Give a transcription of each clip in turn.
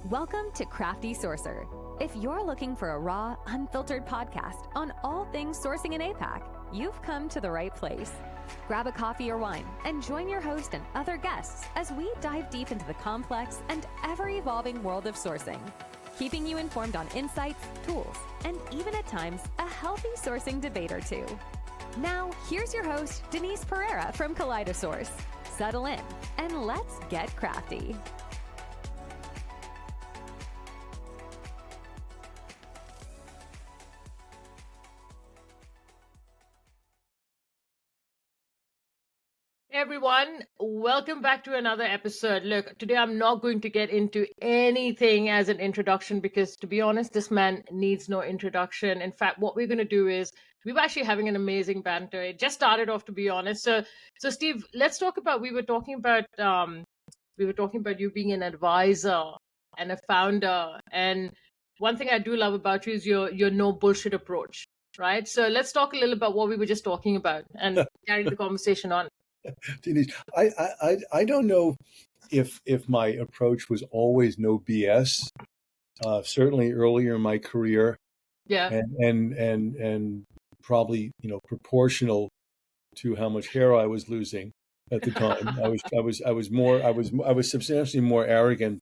Welcome to Crafty Sourcer. If you're looking for a raw, unfiltered podcast on all things sourcing in APAC, you've come to the right place. Grab a coffee or wine and join your host and other guests as we dive deep into the complex and ever-evolving world of sourcing, keeping you informed on insights, tools, and even at times, a healthy sourcing debate or two. Now, here's your host, Denise Pereira from Kaleidosource. Settle in and let's get crafty. Everyone, welcome back to another episode. Look, today I'm not going to get into anything as an introduction because, to be honest, this man needs no introduction. In fact, what we're going to do is we're actually having an amazing banter. It just started off, to be honest. So Steve, let's talk about. We were talking about you being an advisor and a founder. And one thing I do love about you is your no bullshit approach, right? So let's talk a little about what we were just talking about and carry the conversation on. Denise, I don't know if my approach was always no BS. Certainly earlier in my career, Yeah, and probably proportional to how much hair I was losing at the time. I was substantially more arrogant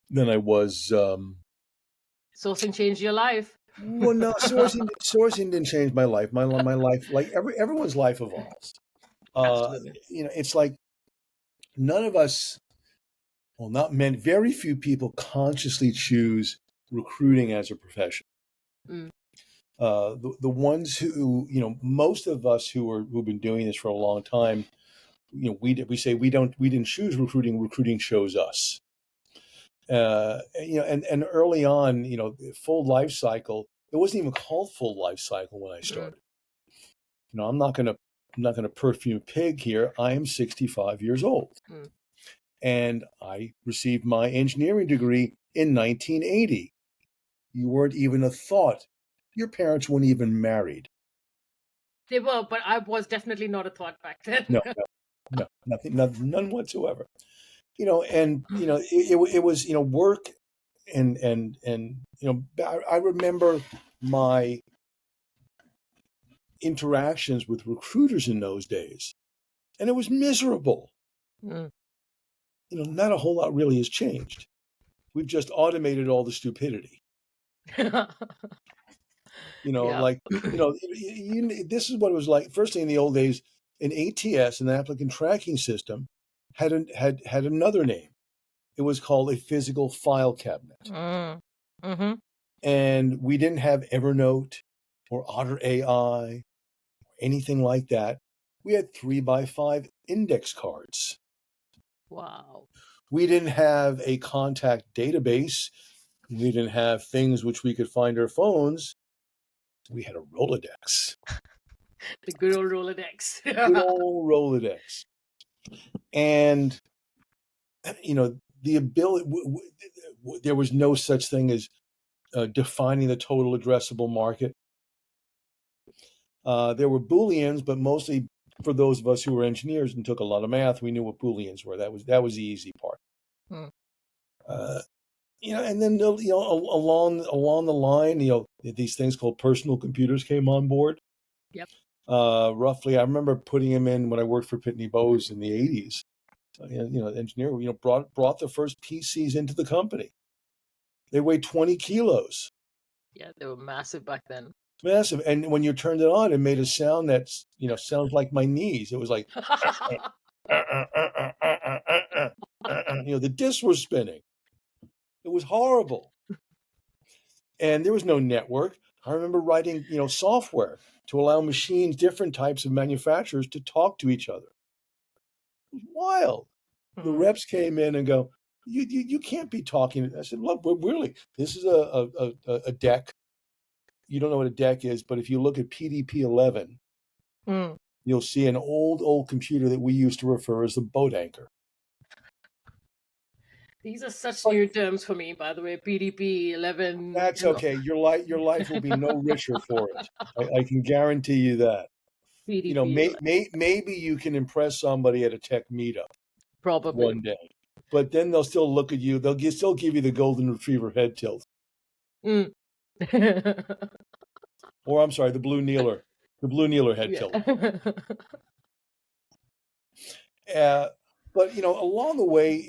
than I was. Sourcing changed your life. Well, no, sourcing didn't change my life. My life, like everyone's life evolves. Absolutely. It's like none of us, well, not many, very few people consciously choose recruiting as a profession. Mm. The ones who, most of us who've been doing this for a long time, we say we didn't choose recruiting. Recruiting chose us. And early on, full life cycle. It wasn't even called full life cycle when I started. I'm not going to perfume pig here. I am 65 years old. And I received my engineering degree in 1980. You weren't even a thought. Your parents weren't even married. They were, but I was definitely not a thought back then. No, nothing, none whatsoever. It was, work and I remember my interactions with recruiters in those days, and it was miserable. Not a whole lot really has changed. We've just automated all the stupidity. Yeah. This is what it was like. Firstly, in the old days, an ATS, an applicant tracking system, had another name. It was called a physical file cabinet. Mm-hmm. And we didn't have Evernote or Otter AI or anything like that. We had 3x5 index cards. Wow. We didn't have a contact database. We didn't have things which we could find our phones. We had a Rolodex. The good old Rolodex. Good old Rolodex. And, the ability, there was no such thing as defining the total addressable market. There were Booleans, but mostly for those of us who were engineers and took a lot of math, we knew what Booleans were. That was the easy part. And then along the line, these things called personal computers came on board. Yep. Roughly, I remember putting them in when I worked for Pitney Bowes in the 80s. The engineer, brought the first PCs into the company. They weighed 20 kilos. Yeah, they were massive back then. Massive. And when you turned it on, it made a sound that, sounds like my knees. It was like, the discs were spinning. It was horrible. And there was no network. I remember writing, software to allow machines, different types of manufacturers to talk to each other. It was wild. The reps came in and go, you can't be talking. I said, look, really, this is a deck. You don't know what a deck is, but if you look at PDP-11, you'll see an old computer that we used to refer as the boat anchor. These are such new terms for me, by the way. PDP-11. That's okay. Your life will be no richer for it. I can guarantee you that. PDP. Maybe you can impress somebody at a tech meetup. Probably One day. but then they'll still look at you. They'll still give you the golden retriever head tilt. Mm. Or I'm sorry, the blue kneeler head Yeah. tilt. But along the way,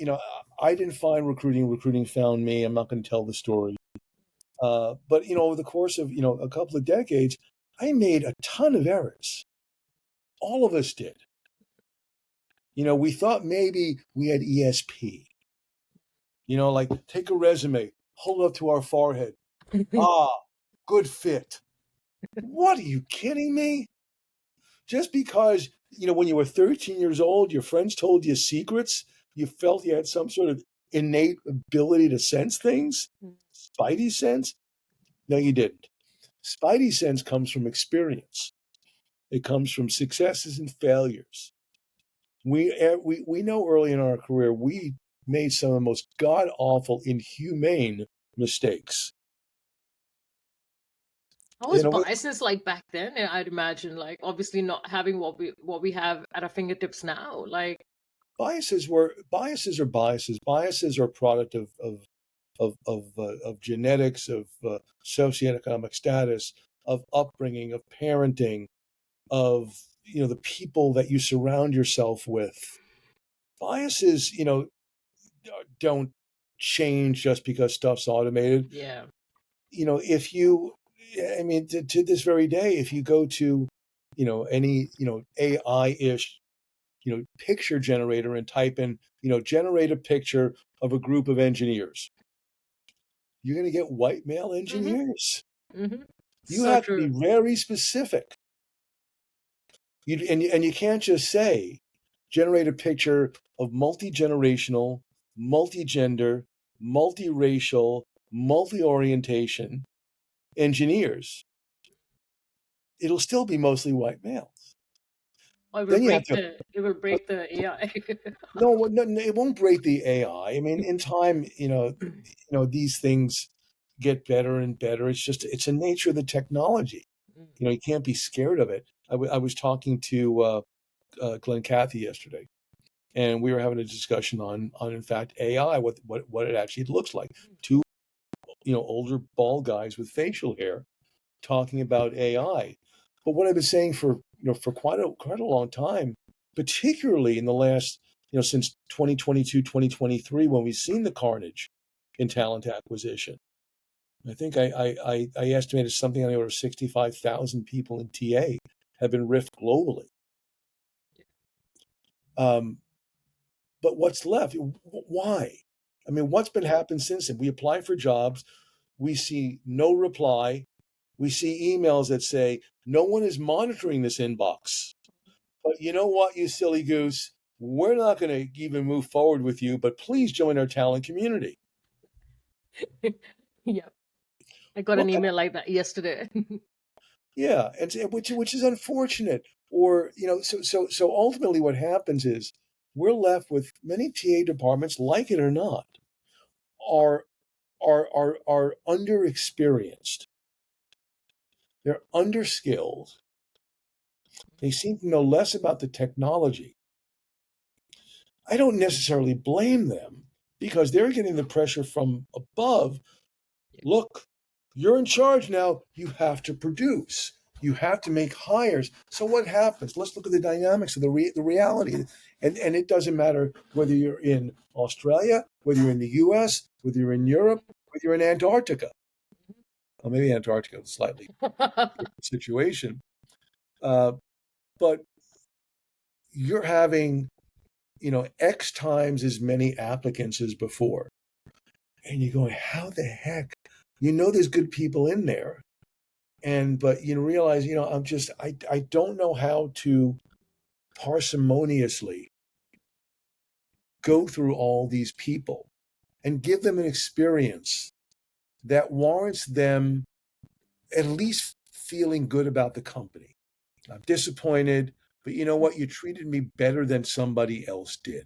I didn't find recruiting. Recruiting found me. I'm not going to tell the story. But over the course of a couple of decades, I made a ton of errors. All of us did. We thought maybe we had ESP. Like take a resume, hold it up to our forehead. Good fit. What, are you kidding me? Just because, when you were 13 years old, your friends told you secrets, you felt you had some sort of innate ability to sense things? Spidey sense? No, you didn't. Spidey sense comes from experience. It comes from successes and failures. We know early in our career, we made some of the most god-awful, inhumane mistakes. How was biases like back then? I'd imagine, like, obviously not having what we have at our fingertips now. Like, biases are biases. Biases are a product of genetics, of socioeconomic status, of upbringing, of parenting, of the people that you surround yourself with. Biases, don't change just because stuff's automated. yeah. If you, I mean, to this very day, if you go to, any, AI-ish, picture generator and type in, generate a picture of a group of engineers, you're going to get white male engineers. Mm-hmm. You So have true. to be very specific. And you can't just say, generate a picture of multi-generational, multi-gender, multi-racial, multi-orientation engineers. It'll still be mostly white males. Or it will Then you have break to. the AI. No, it won't break the AI. I mean, in time, these things get better and better. It's the nature of the technology. You can't be scared of it. I was talking to Glenn Cathy yesterday, and we were having a discussion on in fact AI, what it actually looks like. Two older bald guys with facial hair talking about AI. But what I've been saying for quite a long time, particularly in the last since 2022 2023, when we've seen the carnage in talent acquisition. I think I estimated something on the order of 65,000 people in TA have been riffed globally. But what's left? Why? I mean, what's been happening since then? We apply for jobs. We see no reply. We see emails that say, no one is monitoring this inbox. But you know what, you silly goose? We're not going to even move forward with you, but please join our talent community. Yeah. I got an email like that yesterday. Yeah, and which is unfortunate. Or so ultimately, what happens is we're left with many TA departments, like it or not, are underexperienced. They're underskilled. They seem to know less about the technology. I don't necessarily blame them because they're getting the pressure from above. Look, you're in charge now. You have to produce. You have to make hires. So what happens? Let's look at the dynamics of the reality. And it doesn't matter whether you're in Australia, whether you're in the US, whether you're in Europe, whether you're in Antarctica. Well, maybe Antarctica is a slightly different situation. But you're having, X times as many applicants as before. And you're going, how the heck? There's good people in there. But you realize, I don't know how to parsimoniously go through all these people and give them an experience that warrants them at least feeling good about the company. I'm disappointed, but you know what? You treated me better than somebody else did.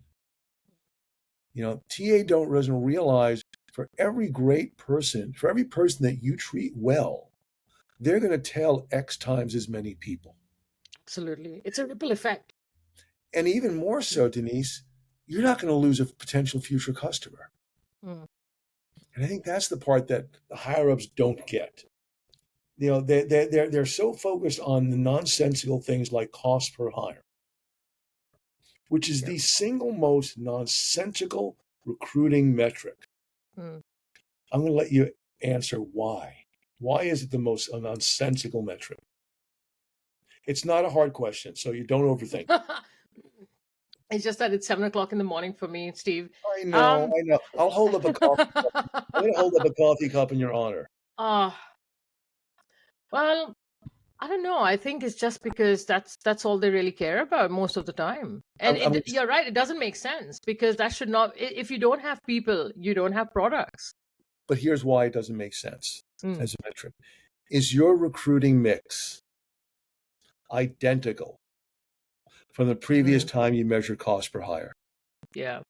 TA doesn't realize for every great person, for every person that you treat well, they're going to tell X times as many people. Absolutely. It's a ripple effect. And even more so, Denise, you're not going to lose a potential future customer. Mm. And I think that's the part that the higher ups don't get. They're so focused on the nonsensical things like cost per hire, which is the single most nonsensical recruiting metric. Mm. I'm going to let you answer why. Why is it the most nonsensical metric? It's not a hard question, so you don't overthink. It's just that it's 7 o'clock in the morning for me, Steve. I know. I'll hold up a coffee cup. I'm going to hold up a coffee cup in your honor. Well, I don't know. I think it's just because that's all they really care about most of the time. And you're right. It doesn't make sense because that should not. If you don't have people, you don't have products. But here's why it doesn't make sense as a metric. Is your recruiting mix identical from the previous time you measured cost per hire? Yeah.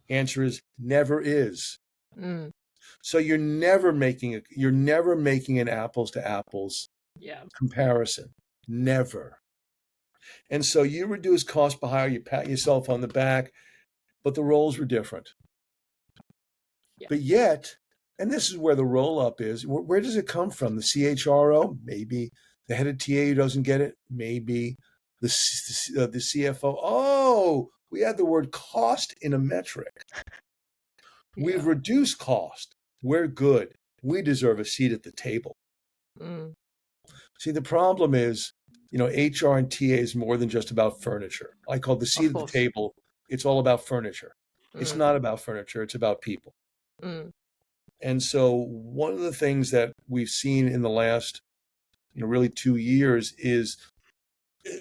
Answer is never is. Mm. So you're never making an apples to apples comparison. Never. And so you reduce cost per hire, you pat yourself on the back, but the roles were different. Yeah. But yet, and this is where the roll up is, where does it come from? The CHRO? Maybe. The head of TA who doesn't get it? Maybe. The CFO? Oh, we had the word cost in a metric. Yeah. We've reduced cost. We're good. We deserve a seat at the table. Mm. See, the problem is, HR and TA is more than just about furniture. I call the seat at the table, it's all about furniture. It's not about furniture, it's about people. And so one of the things that we've seen in the last, really 2 years is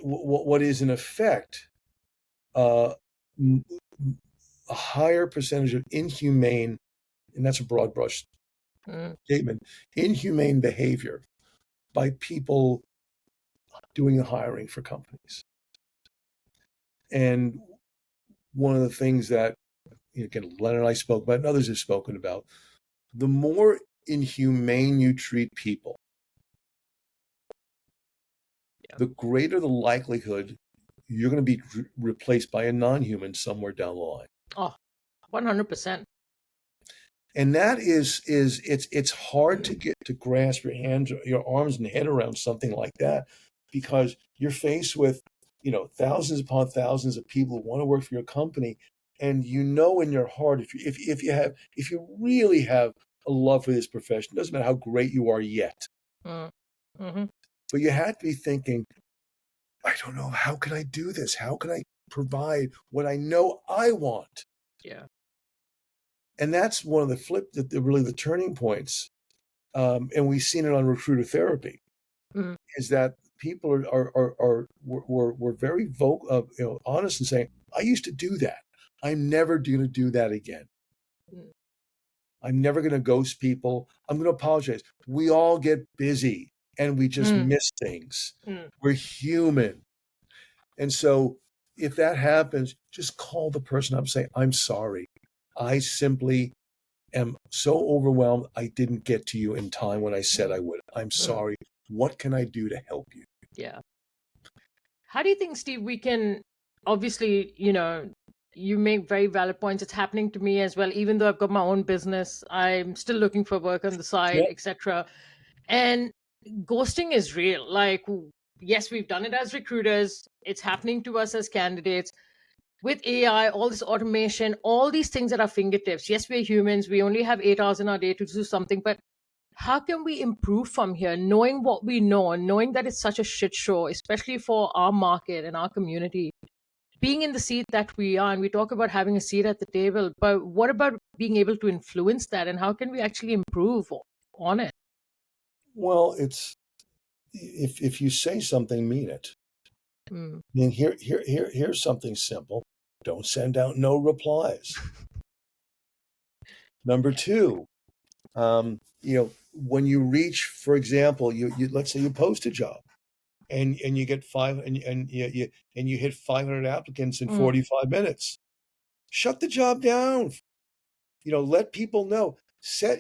what is in effect a higher percentage of inhumane, and that's a broad brush statement, inhumane behavior by people doing the hiring for companies. And one of the things that, again, Len and I spoke about, and others have spoken about, the more inhumane you treat people, the greater the likelihood you're going to be replaced by a non-human somewhere down the line. Oh, 100%. And that it's hard to get to grasp your arms and head around something like that, because you're faced with, thousands upon thousands of people who want to work for your company. And in your heart, if you really have a love for this profession, it doesn't matter how great you are yet. Mm-hmm. But you have to be thinking, I don't know, how can I do this? How can I provide what I know I want? Yeah. And that's one of the turning points. And we've seen it on recruiter therapy, is that people were very vocal, honest and saying, I used to do that. I'm never going to do that again. I'm never going to ghost people. I'm going to apologize. We all get busy and we just miss things. We're human. And so if that happens, just call the person up and say, I'm sorry. I simply am so overwhelmed. I didn't get to you in time when I said I would. I'm sorry. What can I do to help you? Yeah. How do you think, Steve, we can, obviously, you make very valid points. It's happening to me as well. Even though I've got my own business, I'm still looking for work on the side, etc. And ghosting is real. Like, yes, we've done it as recruiters. It's happening to us as candidates. With AI, all this automation, all these things at our fingertips. Yes, we're humans. We only have 8 hours in our day to do something. But how can we improve from here, knowing what we know, and knowing that it's such a shit show, especially for our market and our community? Being in the seat that we are, and we talk about having a seat at the table, but what about being able to influence that, and how can we actually improve on it? Well, it's if you say something, mean it. I mean, here's something simple. Don't send out no replies. Number two, when you reach, for example, you let's say you post a job, and you get you hit 500 applicants in 45 minutes. Shut the job down. Let people know.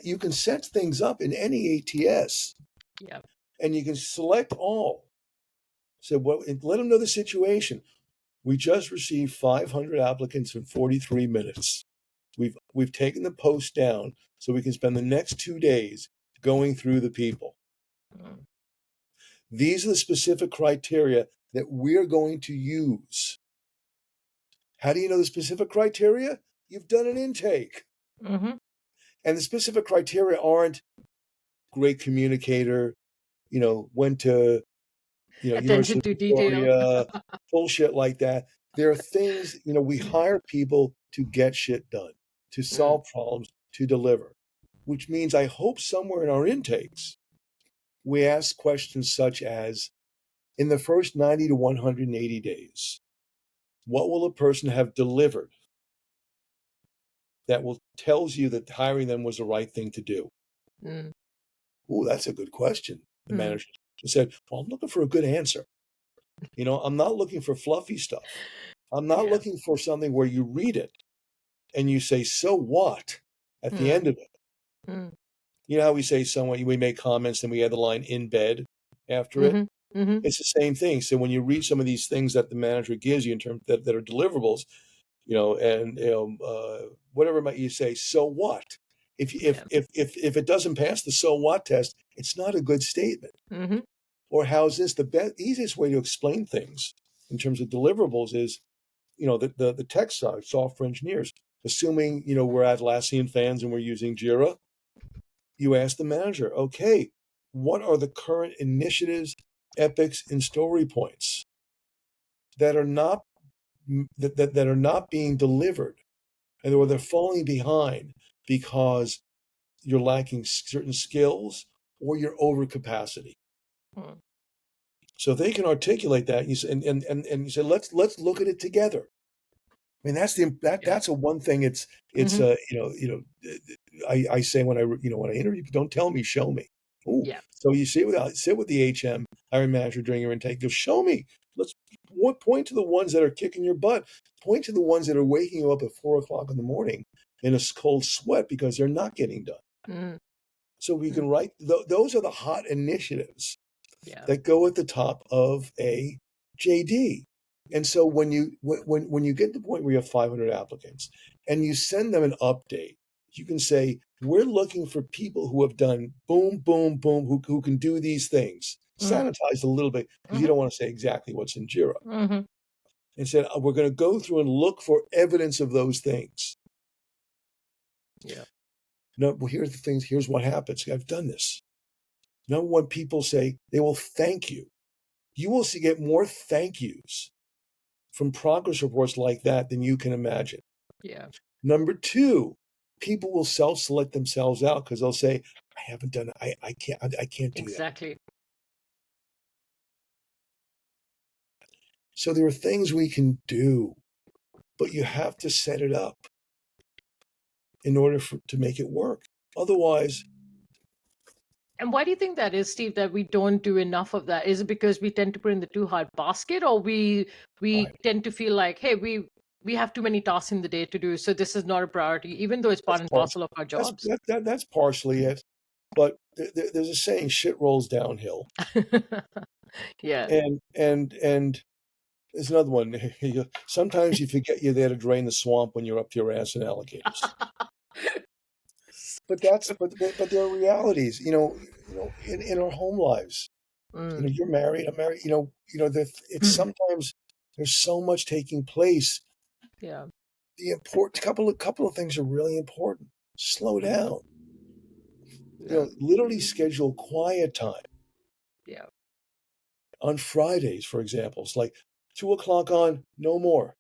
You can set things up in any ATS. Yeah. And you can select all. So let them know the situation. We just received 500 applicants in 43 minutes. We've taken the post down so we can spend the next 2 days going through the people. Mm. These are the specific criteria that we're going to use. How do you know the specific criteria? You've done an intake. Mm-hmm. And the specific criteria aren't great communicator, went to, University Attention of to detail. Victoria, bullshit like that. There are things, we hire people to get shit done, to solve problems, to deliver, which means I hope somewhere in our intakes, we ask questions such as, in the first 90 to 180 days, what will a person have delivered that will tells you that hiring them was the right thing to do? Mm. Oh, that's a good question. The Mm. manager said, well, I'm looking for a good answer. I'm not looking for fluffy stuff. I'm not Yeah. looking for something where you read it and you say, so what, at the end of it. Mm. You know how we say we make comments and we add the line in bed after it? Mm-hmm. Mm-hmm. It's the same thing. So when you read some of these things that the manager gives you in terms that are deliverables, and whatever might you say, so what? If it doesn't pass the so what test, it's not a good statement. Mm-hmm. Or how's this? The easiest way to explain things in terms of deliverables is, the tech side, software engineers, assuming, we're Atlassian fans and we're using Jira, you ask the manager, okay, what are the current initiatives, epics, and story points that are not that are not being delivered, or they're falling behind because you're lacking certain skills or you're over capacity. Mm. So if they can articulate that, you say, and you say, let's look at it together. I mean, that's a one thing. It's I say when I interview, don't tell me, show me. Ooh. Yeah. So you sit with the HM hiring manager during your intake. Go, show me. Let's point to the ones that are kicking your butt. Point to the ones that are waking you up at 4:00 in the morning in a cold sweat because they're not getting done. Mm. So we can write. Those are the hot initiatives Yeah. that go at the top of a JD. And so when you get to the point where you have 500 applicants and you send them an update, you can say, we're looking for people who have done boom, boom, boom, who can do these things. Sanitized a little bit because you don't want to say exactly what's in Jira. Mm-hmm. And said, we're going to go through and look for evidence of those things. Yeah. No, well, here's the things. Here's what happens. I've done this. Number one, people say they will thank you. You will get more thank yous from progress reports like that than you can imagine. Yeah. Number two, people will self-select themselves out because they'll say, I haven't done it. I can't do Exactly. that. So there are things we can do, but you have to set it up in order to make it work. Otherwise. And why do you think that is, Steve, that we don't do enough of that? Is it because we tend to put in the too hard basket, or we tend to feel like, hey, we have too many tasks in the day to do, so this is not a priority, even though it's part and parcel of our jobs? That's partially it. But there's a saying, shit rolls downhill. Yeah. And there's another one. Sometimes you forget you're there to drain the swamp when you're up to your ass in alligators. But there are realities, in our home lives. You're married, I'm married. It's sometimes there's so much taking place. Yeah. The important couple of things are really important. Slow down. Yeah. Literally schedule quiet time. Yeah. On Fridays, for example, it's like 2:00 on, no more.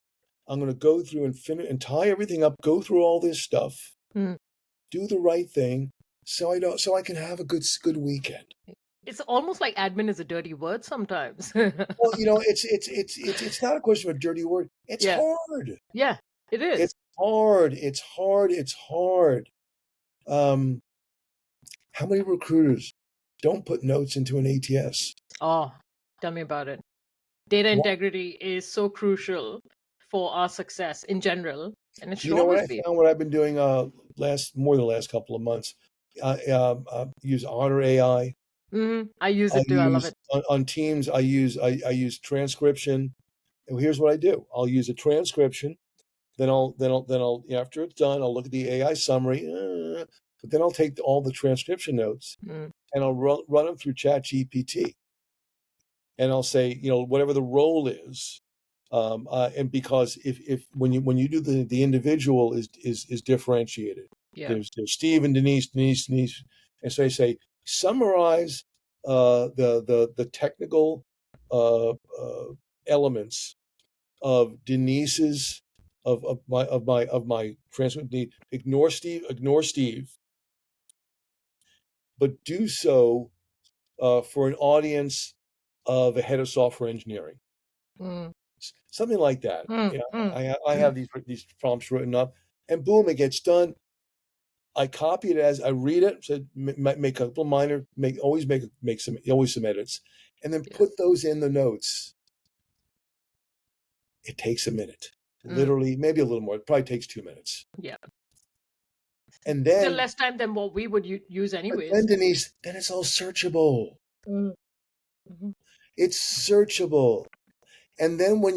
I'm going to go through and finish and tie everything up. Go through all this stuff. Do the right thing, so I can have a good weekend. It's almost like admin is a dirty word sometimes. Well, it's not a question of a dirty word. It's hard. Yeah, it is. It's hard. It's hard. It's hard. How many recruiters don't put notes into an ATS? Oh, tell me about it. Data integrity is so crucial for our success in general, and it should always be. What I've been doing more than the last couple of months. Use Otter AI. I use it too. I love it. On Teams, I use transcription here's what I do. I'll use a transcription. Then I'll after it's done, I'll look at the AI summary. But then I'll take all the transcription notes Mm. and I'll run them through ChatGPT. And I'll say, whatever the role is. And because if when you do the individual is differentiated. Yeah. There's Steve and Denise, and so I say summarize the technical elements of Denise's of my transcript. Ignore Steve, but do so for an audience of a head of software engineering. Mm. Something like that. I have these prompts written up, and boom, it gets done. I copy it as I read it. So make a couple minor, always some edits, and then put those in the notes. It takes a minute, literally, maybe a little more. It probably takes 2 minutes. Yeah. And then still less time than what we would use anyways. Then Denise, then it's all searchable. Mm-hmm. It's searchable. And then when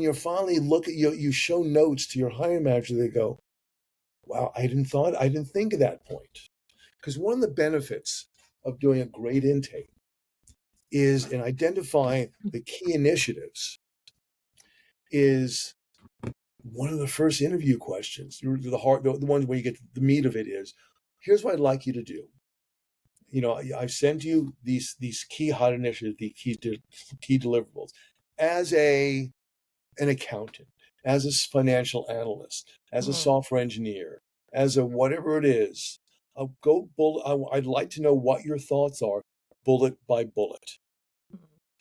you finally look at you show notes to your hiring manager, they go, wow, I didn't think of that point. Because one of the benefits of doing a great intake is in identifying the key initiatives is one of the first interview questions. The ones where you get the meat of it is, here's what I'd like you to do. I send you these key hot initiatives, the key deliverables, as an accountant, as a financial analyst, as a software engineer, as a whatever it is. I'd like to know what your thoughts are, bullet by bullet.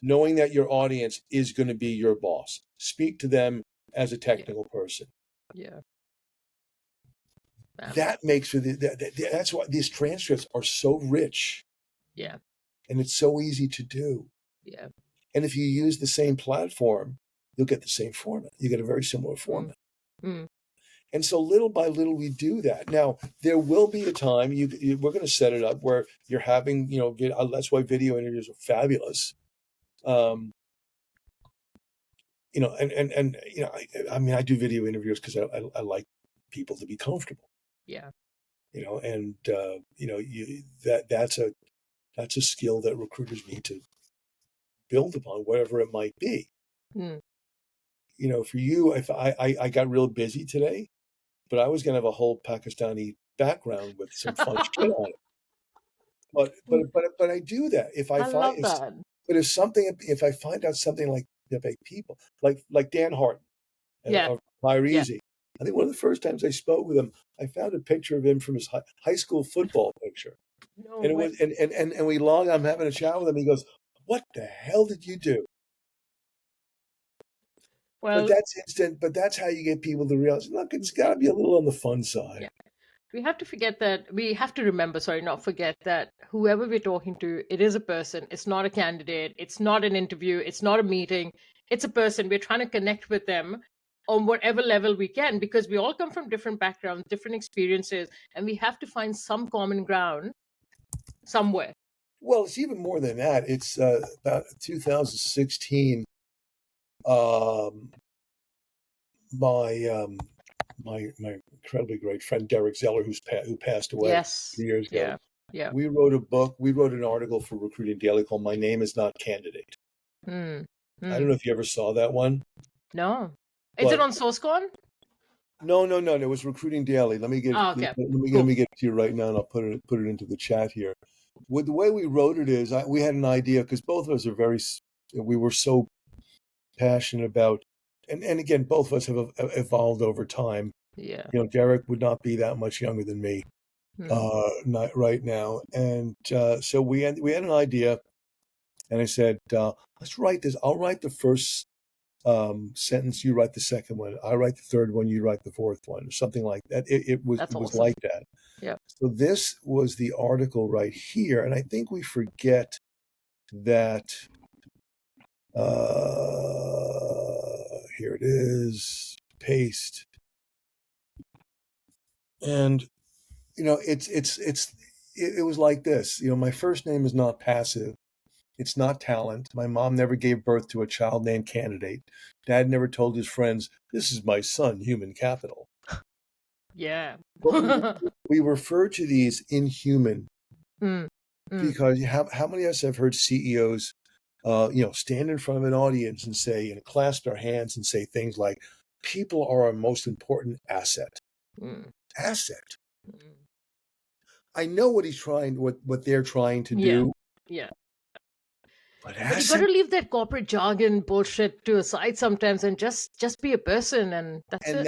Knowing that your audience is going to be your boss. Speak to them as a technical person. Yeah. That makes that's why these transcripts are so rich. Yeah. And it's so easy to do. Yeah. And if you use the same platform, you'll get the same format. You get a very similar format. And so little by little, we do that. Now, there will be a time we're going to set it up where you're having, that's why video interviews are fabulous. I do video interviews because I like people to be comfortable. Yeah. That's a skill that recruiters need to build upon, whatever it might be. For you, if I got real busy today, but I was going to have a whole Pakistani background with some fun shit on it. But I do that if I find that. But if I find out something like people like Dan Harton, of Fire Easy. I think one of the first times I spoke with him, I found a picture of him from his high school football picture. No and it way. Was and we I'm having a chat with him. He goes, "What the hell did you do?" Well, but that's instant. But that's how you get people to realize, look, it's got to be a little on the fun side. Yeah. We have to remember, not forget that whoever we're talking to, it is a person. It's not a candidate. It's not an interview. It's not a meeting. It's a person. We're trying to connect with them on whatever level we can, because we all come from different backgrounds, different experiences, and we have to find some common ground somewhere. Well, it's even more than that. It's about 2016. My incredibly great friend Derek Zeller, who passed away 2 years ago. Yeah. We wrote a book. We wrote an article for Recruiting Daily called "My Name Is Not Candidate." I don't know if you ever saw that one. No. Is it on SourceCon? No. It was Recruiting Daily. Let me get let me get it to you right now, and I'll put it into the chat here. With the way we wrote it is, we had an idea because both of us are we were so passionate about, and again, both of us have evolved over time. Yeah. Derek would not be that much younger than me, not right now, and so we had an idea, and I said, let's write this. I'll write the first sentence, you write the second one. I write the third one, you write the fourth one, or something like that. It was awesome. Like that. Yeah. So this was the article right here, and I think we forget that. Here it is. Paste. And it was like this. My first name is not passive. It's not talent. My mom never gave birth to a child named Candidate. Dad never told his friends, "This is my son, human capital." Yeah. But we refer to these inhuman Mm, mm, because how many of us have heard CEOs, stand in front of an audience and say, and clasp their hands and say things like, "People are our most important asset." mm, Asset. mm. I know what they're trying to Yeah. do, Yeah. but But you got to asset. leave that corporate jargon bullshit to aside sometimes and just be a person, and that's And it.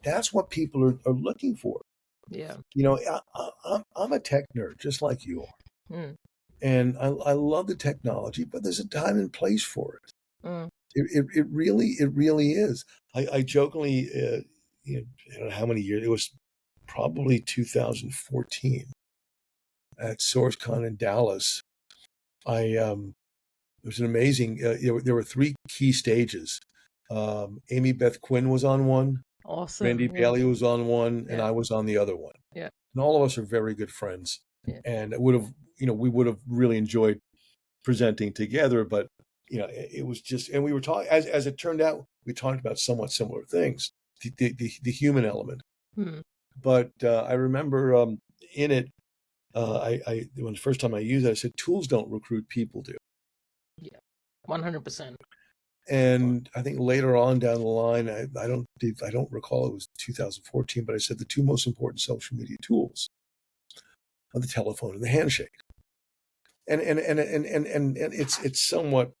that's what people are looking for. Yeah. I'm a tech nerd, just like you are. Mm, And I love the technology, but there's a time and place for it. mm. It really is. I jokingly, I don't know how many years, it was probably 2014 at SourceCon in Dallas. It was an amazing, there were three key stages. Amy Beth Quinn was on one, Randy Awesome. Yeah. Bailey was on one, and Yeah. I was on the other one. Yeah. And all of us are very good friends. Yeah. And we would have really enjoyed presenting together, but it was just, and we were talking, as it turned out, we talked about somewhat similar things, the human element. Mm. But I remember in it, when the first time I used it, I said, tools don't recruit, people do. Yeah. 100%. And I think later on down the line, I don't recall, it was 2014, but I said the two most important social media tools are the telephone and the handshake. And it's somewhat,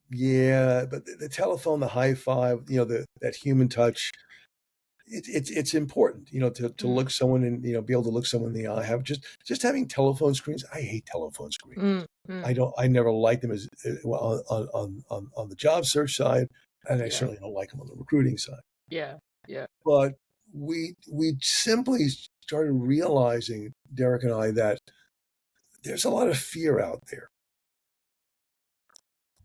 yeah, but the telephone, the high five, that human touch, it's important, to look someone in, be able to look someone in the eye. Have just having telephone screens. I hate telephone screens. Mm, mm. I never liked them as well, on the job search side, and I Yeah. certainly don't like them on the recruiting side. Yeah. Yeah. But we simply started realizing, Derek and I, that there's a lot of fear out there.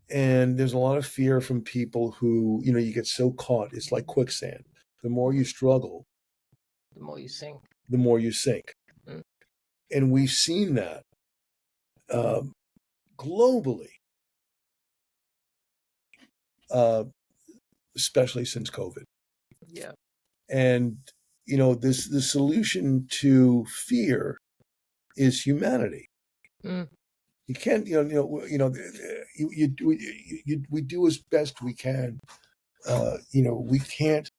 And there's a lot of fear from people who, you get so caught. It's like quicksand. The more you struggle, The more you sing. the more you sink. Mm. And we've seen that globally, especially since COVID. Yeah. And, the solution to fear is humanity. Mm. You can't, we do as best we can. We can't,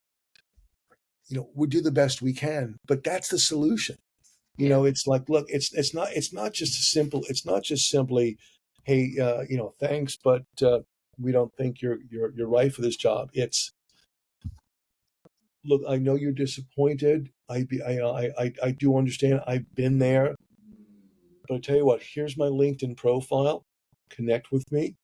we do the best we can, but that's the solution. Yeah. It's like, look, it's not just simply, hey, thanks, but we don't think you're right for this job. It's, look, I know you're disappointed. I do understand. I've been there, but I tell you what, here's my LinkedIn profile. Connect with me.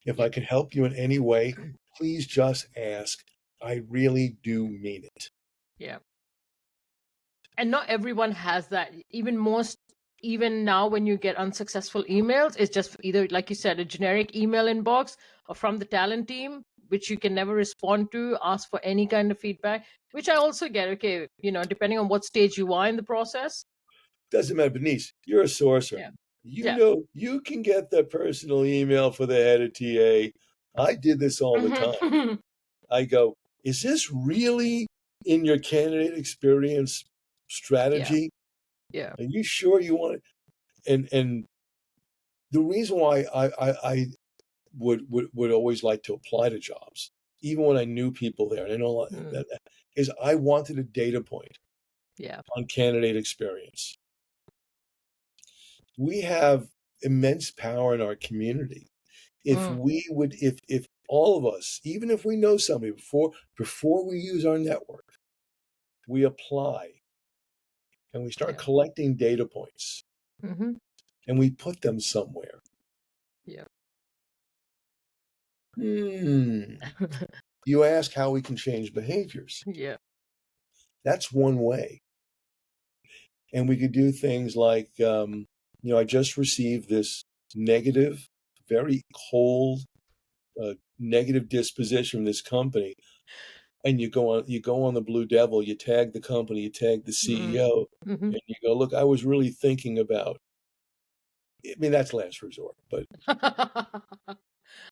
If I can help you in any way, please just ask. I really do mean it. Yeah. And not everyone has that. Even now, when you get unsuccessful emails, it's just either, like you said, a generic email inbox or from the talent team, which you can never respond to, ask for any kind of feedback, which I also get. Okay, depending on what stage you are in the process. Doesn't matter, Benice, you're a sourcer. Yeah. You can get the personal email for the head of TA. I did this all the time. I go, is this really in your candidate experience strategy? Yeah. Are you sure you want it? And the reason why I would always like to apply to jobs, even when I knew people there, and I know that, is I wanted a data point on candidate experience. We have immense power in our community. If we would, if all of us, even if we know somebody, before we use our network, we apply and we start collecting data points, and we put them somewhere. Yeah. You ask how we can change behaviors. Yeah. That's one way. And we could do things like, I just received this negative, very cold, negative disposition from this company. and you go on the Blue Devil, you tag the company, you tag the CEO, Mm-hmm. and you go, look, I was really thinking about. I mean, that's last resort, but I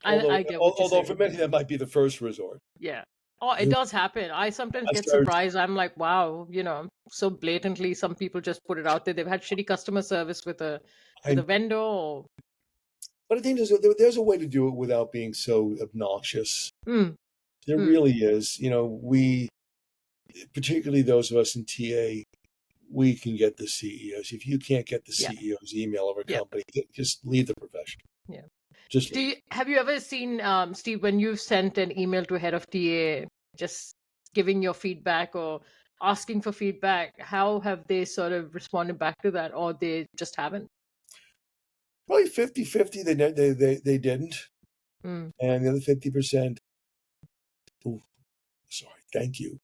get what you're although for saying. many that might be the first resort. Yeah. Oh, it does happen. I sometimes I get started, surprised. I'm like, wow, so blatantly some people just put it out there. They've had shitty customer service with a I, vendor or but I think there's a way to do it without being so obnoxious. mm, There mm, really is. We, particularly those of us in TA, we can get the CEOs. If you can't get the yeah. CEO's email of a Yeah. company, just leave the profession. Yeah. Just Have you ever seen, Steve, when you've sent an email to head of TA, just giving your feedback or asking for feedback, how have they sort of responded back to that, or they just haven't? probably 50-50. They didn't, Mm. and the other 50%. Oh, sorry, thank you.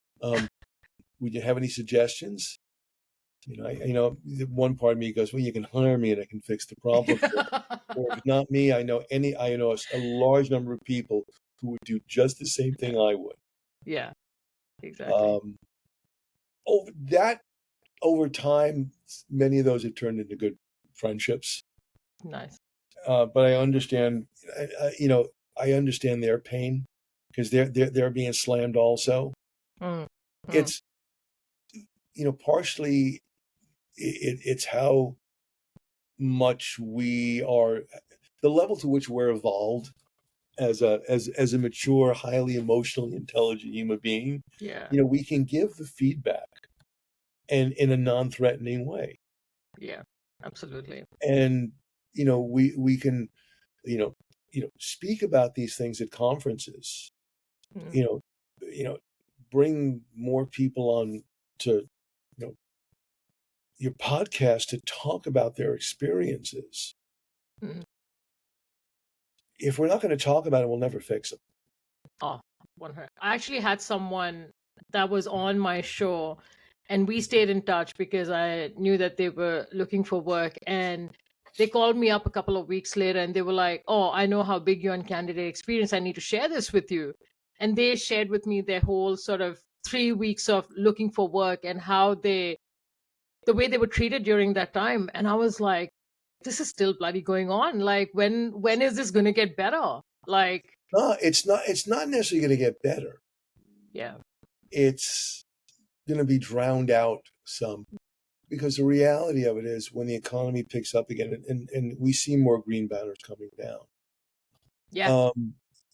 Would you have any suggestions? One part of me goes, well, you can hire me and I can fix the problem. Or if not me, I know a large number of people who would do just the same thing I would. Yeah, exactly. Over time, many of those have turned into good friendships. Nice. But I understand, I understand their pain because they're being slammed also. Mm. It's, partially it's how much we are, the level to which we're evolved as a mature, highly emotionally intelligent human being. Yeah. We can give the feedback and in a non-threatening way. Yeah, absolutely. And we can speak about these things at conferences. Mm. Bring more people on to your podcast to talk about their experiences. Mm. If we're not going to talk about it, we'll never fix it. Oh, 100. I actually had someone that was on my show, and we stayed in touch because I knew that they were looking for work. And they called me up a couple of weeks later and they were like, oh, I know how big you're on candidate experience. I need to share this with you. And they shared with me their whole sort of 3 weeks of looking for work and how the way they were treated during that time. And I was like, this is still bloody going on. Like, when is this going to get better? Like, No, it's not necessarily going to get better. yeah. It's going to be drowned out some, because the reality of it is when the economy picks up again and we see more green banners coming down. Yeah.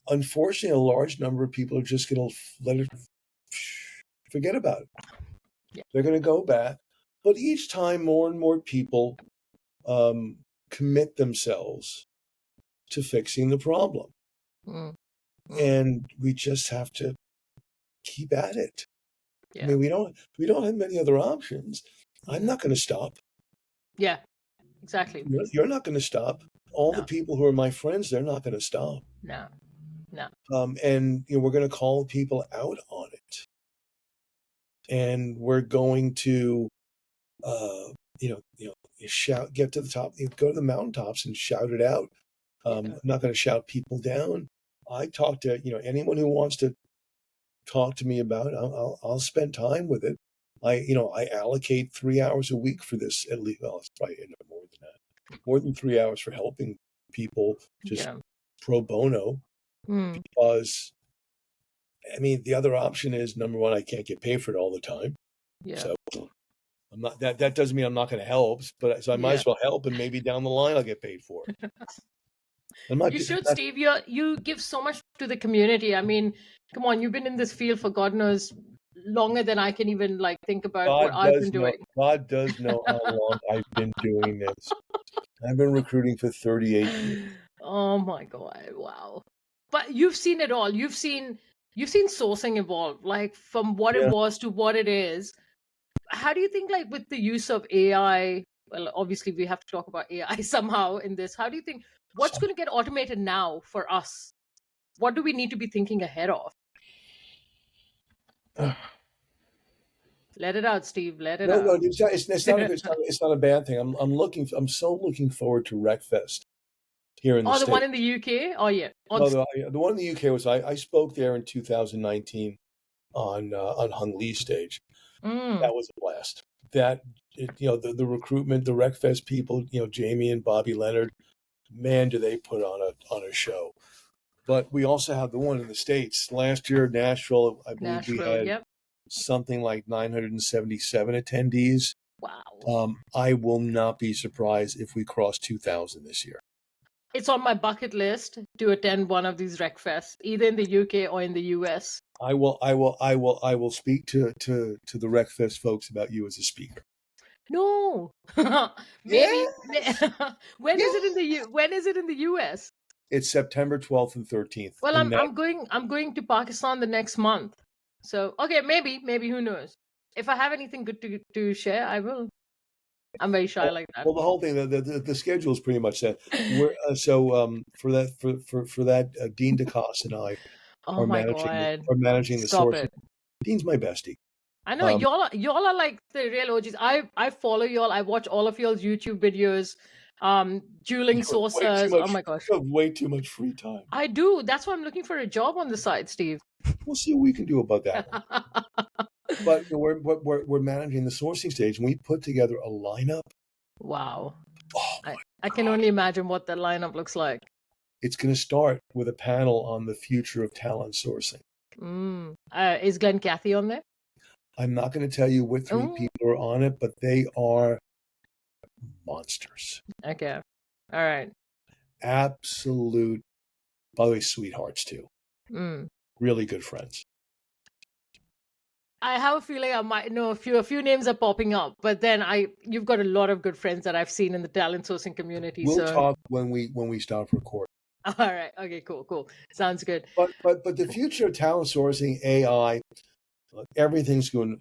Unfortunately, a large number of people are just going to let it forget about it. Yeah. They're going to go back, but each time more and more people commit themselves to fixing the problem. Mm. And we just have to keep at it. Yeah. I mean, we don't have many other options. I'm not going to stop. Yeah, exactly. You're not going to stop. All the people who are my friends, they're not going to stop. No. And we're going to call people out on it, and we're going to, shout, get to the top, go to the mountaintops and shout it out. I'm not going to shout people down. I talk to anyone who wants to talk to me about it. I'll spend time with it. I allocate 3 hours a week for this at least. Well, it's probably more than that. More than 3 hours for helping people just pro bono. Because I mean, the other option is, number one, I can't get paid for it all the time. Yeah. So I'm not, that doesn't mean I'm not going to help, but so I might as well help, and maybe down the line I'll get paid for it. You should, Steve. You give so much to the community. I mean, come on, you've been in this field for God knows longer than I can even think about what I've been doing. God does know how long I've been doing this. I've been recruiting for 38 years. Oh my God! Wow. But you've seen it all. You've seen sourcing evolve, like from what it was to what it is. How do you think, with the use of AI? Well, obviously we have to talk about AI somehow in this. How do you think what's going to get automated now for us? What do we need to be thinking ahead of? Let it out, Steve. Let it out. No, it's not a bad thing. I'm so looking forward to RecFest here in the States. The one in the UK? Oh yeah. No, the one in the UK was I spoke there in 2019, on Hung Lee's stage. Mm. That was a blast. The recruitment, the Wreckfest people, Jamie and Bobby Leonard, man, do they put on a show. But we also have the one in the States. Last year, Nashville, I believe we Nashville, had yep. something like 977 attendees. Wow. I will not be surprised if we cross 2,000 this year. It's on my bucket list to attend one of these Wreckfests, either in the UK or in the US. I will speak to the Wreckfest folks about you as a speaker. No, maybe. When is it in the US? It's September 12th and 13th. Well, I'm going to Pakistan the next month. So okay, maybe who knows? If I have anything good to share, I will. I'm very shy like that. Well, the whole thing, the schedule is pretty much set. For that, Dean DeCoste and I Oh are my managing the Stop sourcing. it. Dean's my bestie. I know y'all are like the real OGs. I follow y'all. I watch all of y'all's YouTube videos. Dueling saucers. Oh my gosh. You have way too much free time. I do. That's why I'm looking for a job on the side, Steve. We'll see what we can do about that. But we're managing the sourcing stage, and we put together a lineup. Wow. Oh, I can only imagine what that lineup looks like. It's going to start with a panel on the future of talent sourcing. Is Glenn Cathy on there? I'm not going to tell you what three people are on it, but they are monsters. Okay. All right. Absolute, by the way, sweethearts too. Really good friends. I have a feeling I might know a few names are popping up, but then you've got a lot of good friends that I've seen in the talent sourcing community. We'll talk when we stop recording. All right. Okay. Cool. Sounds good. But the future of talent sourcing, AI, everything's going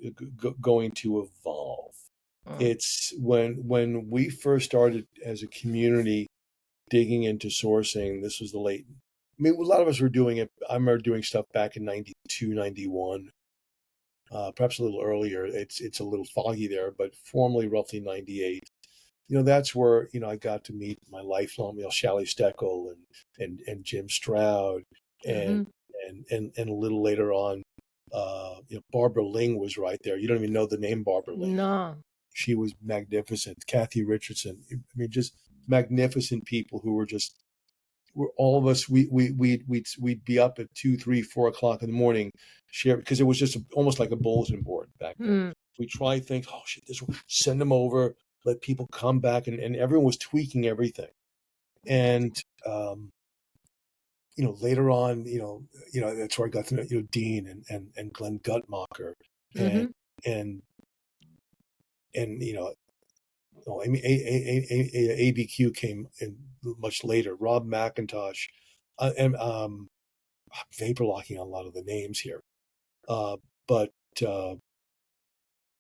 to evolve. It's when we first started as a community digging into sourcing. This was the late. I mean, a lot of us were doing it. I remember doing stuff back in 92, 91. Perhaps a little earlier. It's a little foggy there, but formally roughly 98. That's where I got to meet my lifelong Shally Steckel and Jim Stroud and a little later on, Barbara Ling was right there. You don't even know the name Barbara Ling. No, she was magnificent. Kathy Richardson. I mean, just magnificent people who were just. All of us, we'd be up at 2, 3, 4 o'clock in the morning, share, because it was just almost like a bulletin board back then. We try things. Oh shit! Send them over. Let people come back, and everyone was tweaking everything. And later on, that's where I got to know Dean and Glenn Guttmacher, and ABQ came in much later. Rob McIntosh, and vapor locking on a lot of the names here, but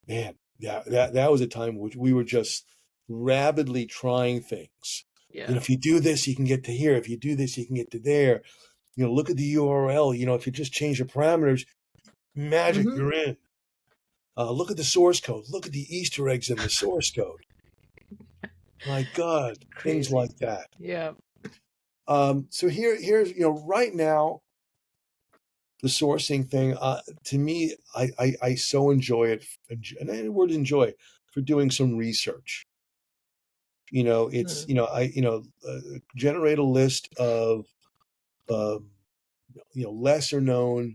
man, that was a time which we were just rapidly trying things. Yeah. If you do this, you can get to here. If you do this, you can get to there. Look at the URL. If you just change the parameters, magic, you're in. Look at the source code. Look at the Easter eggs in the source code. My God, things like that. Yeah. So here's right now, the sourcing thing. To me, I so enjoy it, and the word enjoy, for doing some research. It's generate a list of lesser known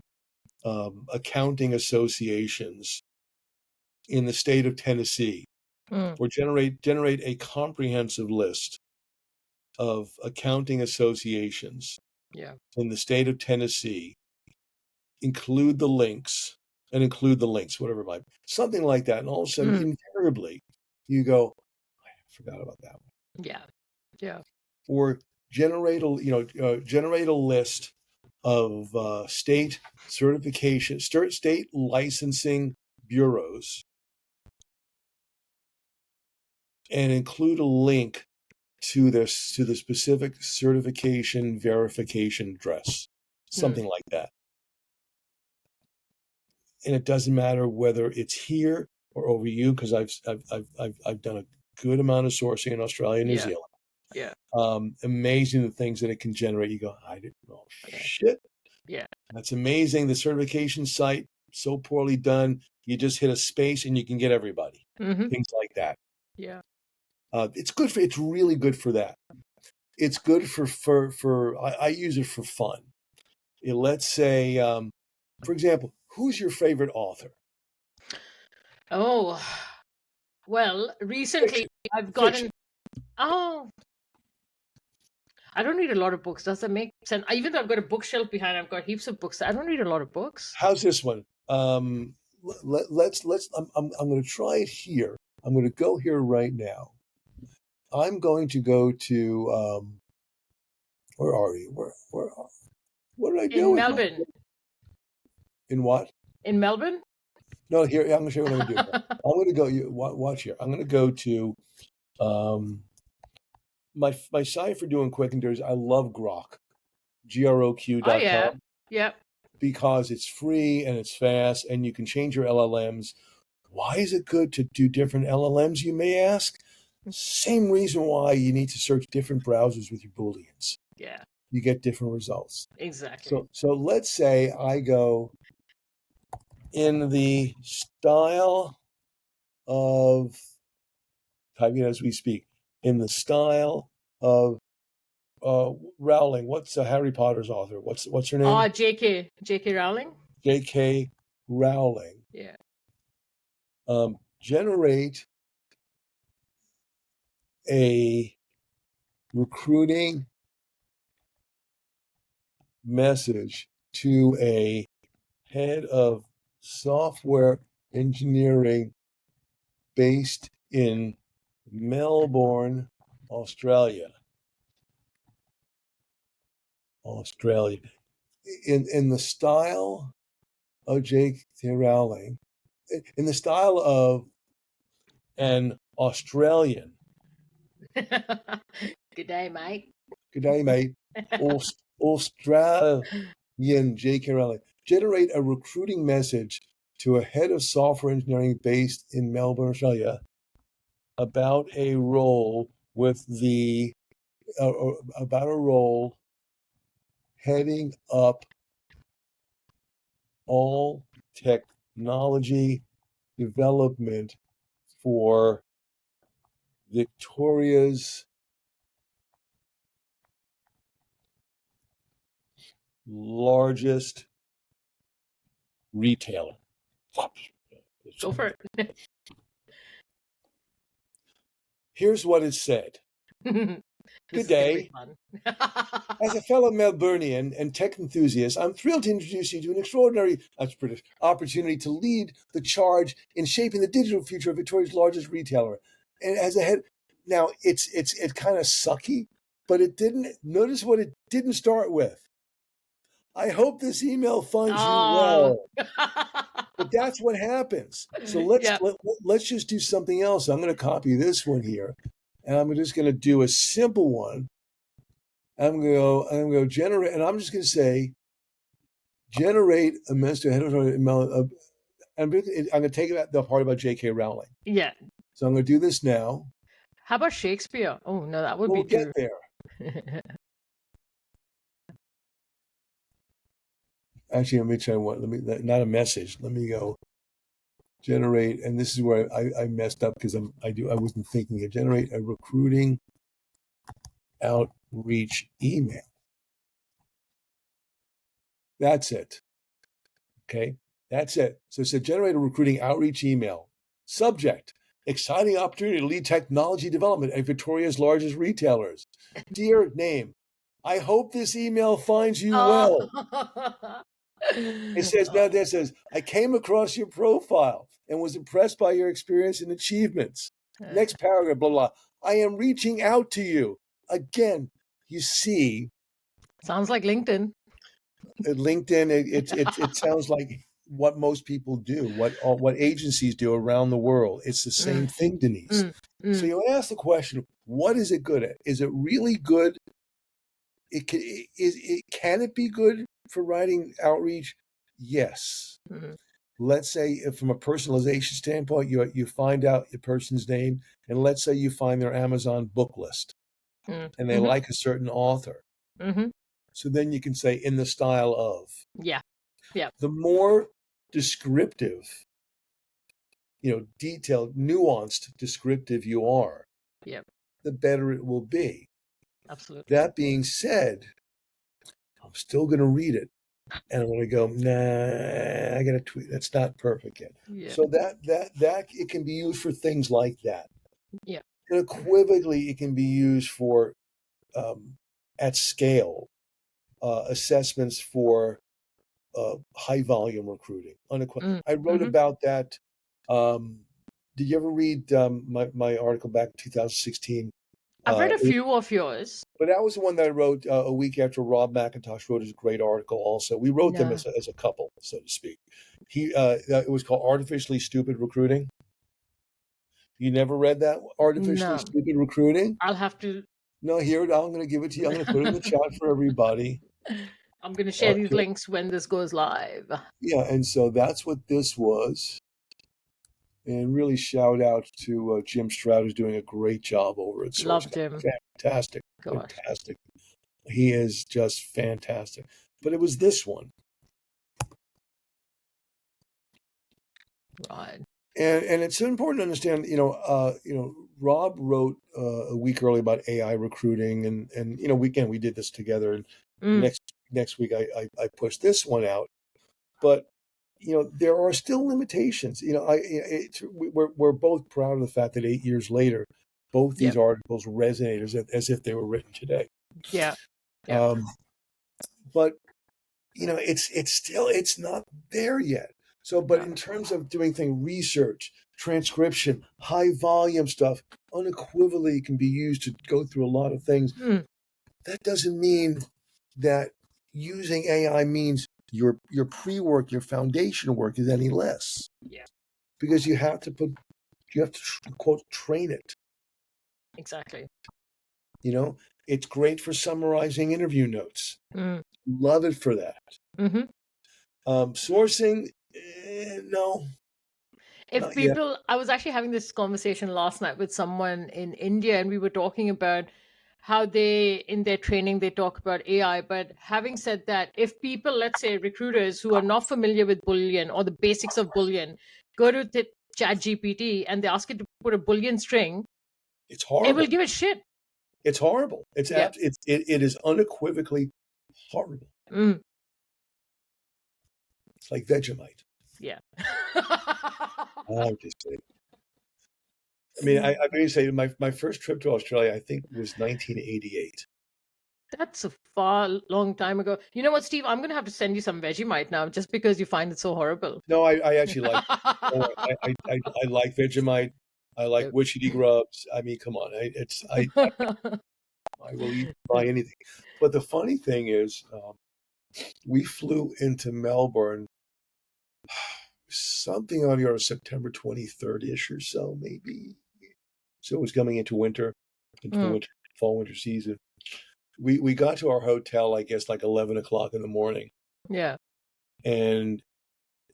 accounting associations in the state of Tennessee, or generate a comprehensive list of accounting associations in the state of Tennessee, include the links, whatever it might be, something like that. And all of a sudden, invariably, you go, I forgot about that one. Yeah. Or generate a list of state certification, state licensing bureaus, and include a link to the specific certification verification address, something like that. And it doesn't matter whether it's here or over you, because I've done a good amount of sourcing in Australia and New Zealand. Yeah. Amazing the things that it can generate. You go, I didn't know. Shit. Yeah. That's amazing. The certification site so poorly done, you just hit a space and you can get everybody. Mm-hmm. Things like that. Yeah. It's really good for that. It's good I use it for fun. Let's say, for example, who's your favorite author? Oh, well, recently Fiction. I've Fiction. gotten. Oh, I don't read a lot of books. Does that make sense? Even though I've got a bookshelf behind, I've got heaps of books. I don't read a lot of books. How's this one? Let's. I'm going to try it here. I'm going to go here right now. I'm going to go to. Where are you? Where? What did I do? In Melbourne. In what? In Melbourne? No, here. I'm going to show you what I'm going to do. I'm going to go. You watch here. I'm going to go to. My site for doing quick and dirty. I love Grok. GROQ.com. Oh, yeah. Yep. Because it's free and it's fast and you can change your LLMs. Why is it good to do different LLMs, you may ask? Same reason why you need to search different browsers with your Booleans. Yeah. You get different results. Exactly. So let's say I go in the style of, typing as we speak, in the style of Rowling. What's Harry Potter's author? What's her name? J.K. Rowling. J.K. Rowling. Yeah. Generate a recruiting message to a head of software engineering based in Melbourne, Australia. In the style of J.K. Rowling, in the style of an Australian. Good day, mate. Good day, mate. Australian J.K. Rowling. Generate a recruiting message to a head of software engineering based in Melbourne, Australia, about a role heading up all technology development for Victoria's largest retailer. Go for it. Here's what it said. This Good day. is gonna be fun. As a fellow Melburnian and tech enthusiast, I'm thrilled to introduce you to an extraordinary opportunity to lead the charge in shaping the digital future of Victoria's largest retailer. And as a head, now it's kind of sucky, but it didn't. Notice what it didn't start with. I hope this email finds you well. But that's what happens. So let's just do something else. I'm going to copy this one here, and I'm just going to do a simple one. I'm going to go generate, and I'm just going to say, generate a message to head of, I'm going to take the part about J.K. Rowling. Yeah. So I'm going to do this now. How about Shakespeare? Oh no, that would be We'll get there. Actually, let me try one. Not a message. Let me go generate, and this is where I messed up because I wasn't thinking it. Generate a recruiting outreach email. That's it. Okay, that's it. So it said generate a recruiting outreach email. Subject: exciting opportunity to lead technology development at Victoria's largest retailers. Dear name, I hope this email finds you well. It says, I came across your profile and was impressed by your experience and achievements. Next paragraph, blah, blah. I am reaching out to you. Again, you see. Sounds like LinkedIn. LinkedIn, it sounds like what most people do, what agencies do around the world. It's the same thing, Denise. So you ask the question, what is it good at? Is it really good? Can it be good for writing outreach? Yes. Mm-hmm. Let's say if from a personalization standpoint, you find out the person's name, and let's say you find their Amazon book list, and they like a certain author. Mm-hmm. So then you can say in the style of. Yeah. The more descriptive, detailed, nuanced, descriptive you are, Yep. the better it will be. Absolutely. That being said, I'm still going to read it, and I'm going to go, nah, I got to tweet. That's not perfect yet. Yeah. So that it can be used for things like that. Yeah. Unequivocally, it can be used for at scale assessments for high volume recruiting. I wrote about that. Did you ever read my article back in 2016? I've read a few of yours. But that was the one that I wrote a week after Rob McIntosh wrote his great article. Also, we wrote them as a couple, so to speak. It was called "Artificially Stupid Recruiting." You never read that? Artificially Stupid Recruiting? I'll have to. No, here, I'm going to give it to you. I'm going to put it in the chat for everybody. I'm going to share these links when this goes live. Yeah, and so that's what this was. And really shout out to Jim Stroud, who's doing a great job over at Source. Love Jim. Fantastic. Gosh. Fantastic. He is just fantastic. But it was this one. Right. And it's important to understand, Rob wrote a week early about AI recruiting, and we did this together. And next week I pushed this one out, but there are still limitations. We're both proud of the fact that 8 years later, both these articles resonate as if they were written today. Yeah. But it's not there yet. So, but in terms of doing research, transcription, high volume stuff, unequivocally can be used to go through a lot of things. That doesn't mean that using AI means your pre-work, your foundation work is any less. Yeah. Because you have to quote train it. Exactly. It's great for summarizing interview notes. Love it for that. Sourcing, no. If people, I was actually having this conversation last night with someone in India, and we were talking about how in their training, they talk about AI. But having said that, if people, let's say recruiters who are not familiar with Boolean or the basics of Boolean, go to ChatGPT and they ask it to put a Boolean string, it's horrible. It will give it shit. It's horrible. It is unequivocally horrible. It's like Vegemite. Yeah. I'm just saying. I mean, I may say my first trip to Australia, I think, was 1988. That's a long time ago. You know what, Steve? I'm going to have to send you some Vegemite now, just because you find it so horrible. No, I actually like. I like Vegemite. I like Wichita grubs. I mean, come on, I will eat buy anything. But the funny thing is, we flew into Melbourne something on the order of September 23rd-ish or so, maybe. So it was coming into winter, the fall-winter season. We got to our hotel, I guess, like 11 o'clock in the morning. Yeah. And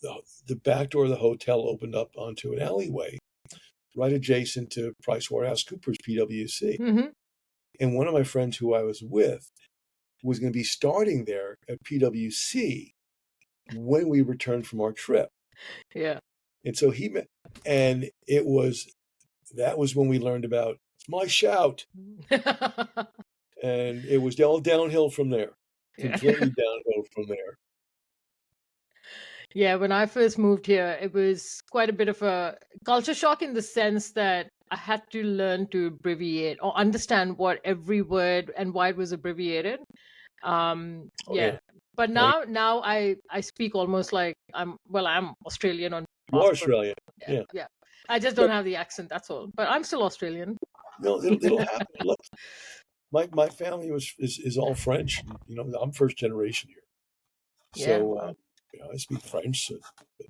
the back door of the hotel opened up onto an alleyway right adjacent to PricewaterhouseCoopers, PwC. And one of my friends who I was with was going to be starting there at PwC when we returned from our trip. Yeah. And so and that was when we learned about my shout. And it was all downhill from there, completely downhill from there. Yeah, when I first moved here, it was quite a bit of a culture shock in the sense that I had to learn to abbreviate or understand what every word and why it was abbreviated. But now I speak almost like I'm Australian on passport. You're Australian. Yeah. I just don't have the accent, that's all. But I'm still Australian. No, it'll happen. Look, my family is all French. I'm first generation here. So I speak French.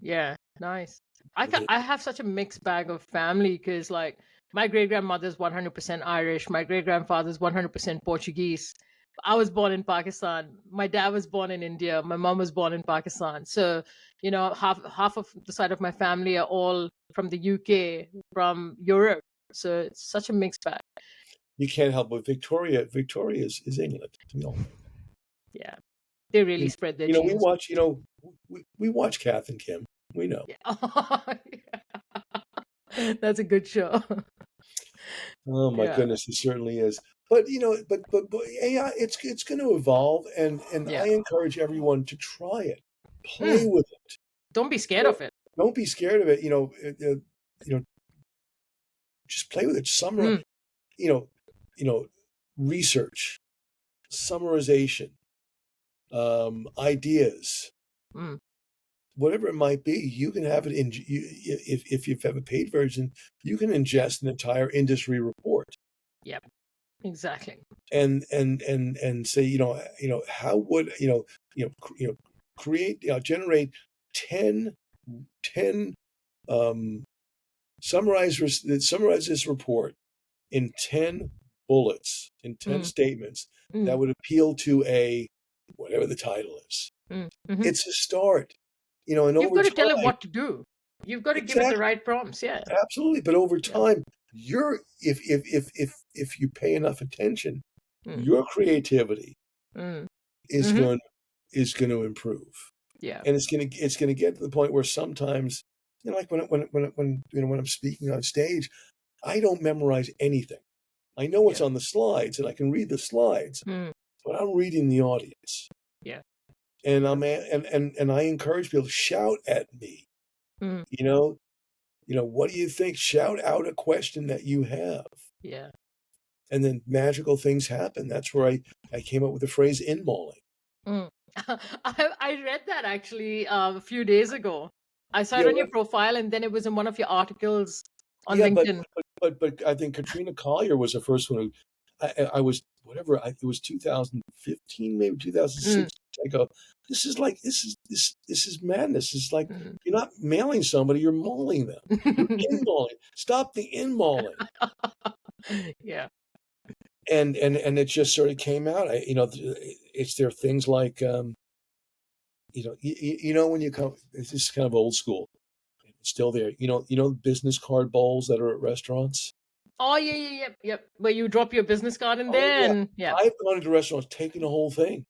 Yeah, nice. I have such a mixed bag of family because, like, my great grandmother's 100% Irish, my great grandfather's 100% Portuguese. I was born in Pakistan. My dad was born in India. My mom was born in Pakistan. So, half of the side of my family are all from the UK, from Europe. So it's such a mixed bag. You can't help but Victoria is England. Yeah. They really spread their genes. We watch Kath and Kim. We know. Yeah. Oh, yeah. That's a good show. Oh my Yeah. goodness, it certainly is. But but AI, it's going to evolve, and Yeah. I encourage everyone to try it, play Mm. with it. Don't be scared You of it. don't be scared of it. Just play with it. Mm. You know, you know, research, summarization, ideas, Mm. whatever it might be. You can have it if you have a paid version, you can ingest an entire industry report Yep. Exactly. and say, how would create, generate 10 10 summarize this report in 10 bullets, in 10 Mm. statements that Mm. would appeal to a whatever the title is. Mm. Mhm. It's a start, and You've over got to tell it time, what to do. You've got to give it the exactly, right prompts. Yeah. absolutely. But over Yeah. time, if you pay enough attention, Mm. your creativity Mm. is Mhm. going is going to improve. Yeah. And it's gonna get to the point where sometimes, like when I'm speaking on stage, I don't memorize anything. I know what's Yeah. on the slides, and I can read the slides, Mm. but I'm reading the audience, Yeah. and Yeah. and I encourage people to shout at me. Mm. You know, what do you think? Shout out a question that you have, Yeah. and then magical things happen. That's where I came up with the phrase "in-malling." Mm. I read that actually a few days ago. I saw it Yeah, on your profile, and then it was in one of your articles on yeah, LinkedIn. but I think Katrina Collier was the first one who I was whatever it was 2015, maybe Mm. 2016. I go, this is madness. It's like Mm. you're not mailing somebody, you're mauling them. You're in-mauling. Stop the in-mauling. Yeah. And it just sort of came out. There are things like when you come, this is kind of old school. It's still there. Business card bowls that are at restaurants. Oh yeah, yeah, yep, yep. Where you drop your business card in Oh there, yeah, and yeah. I've gone into restaurants taking the whole thing.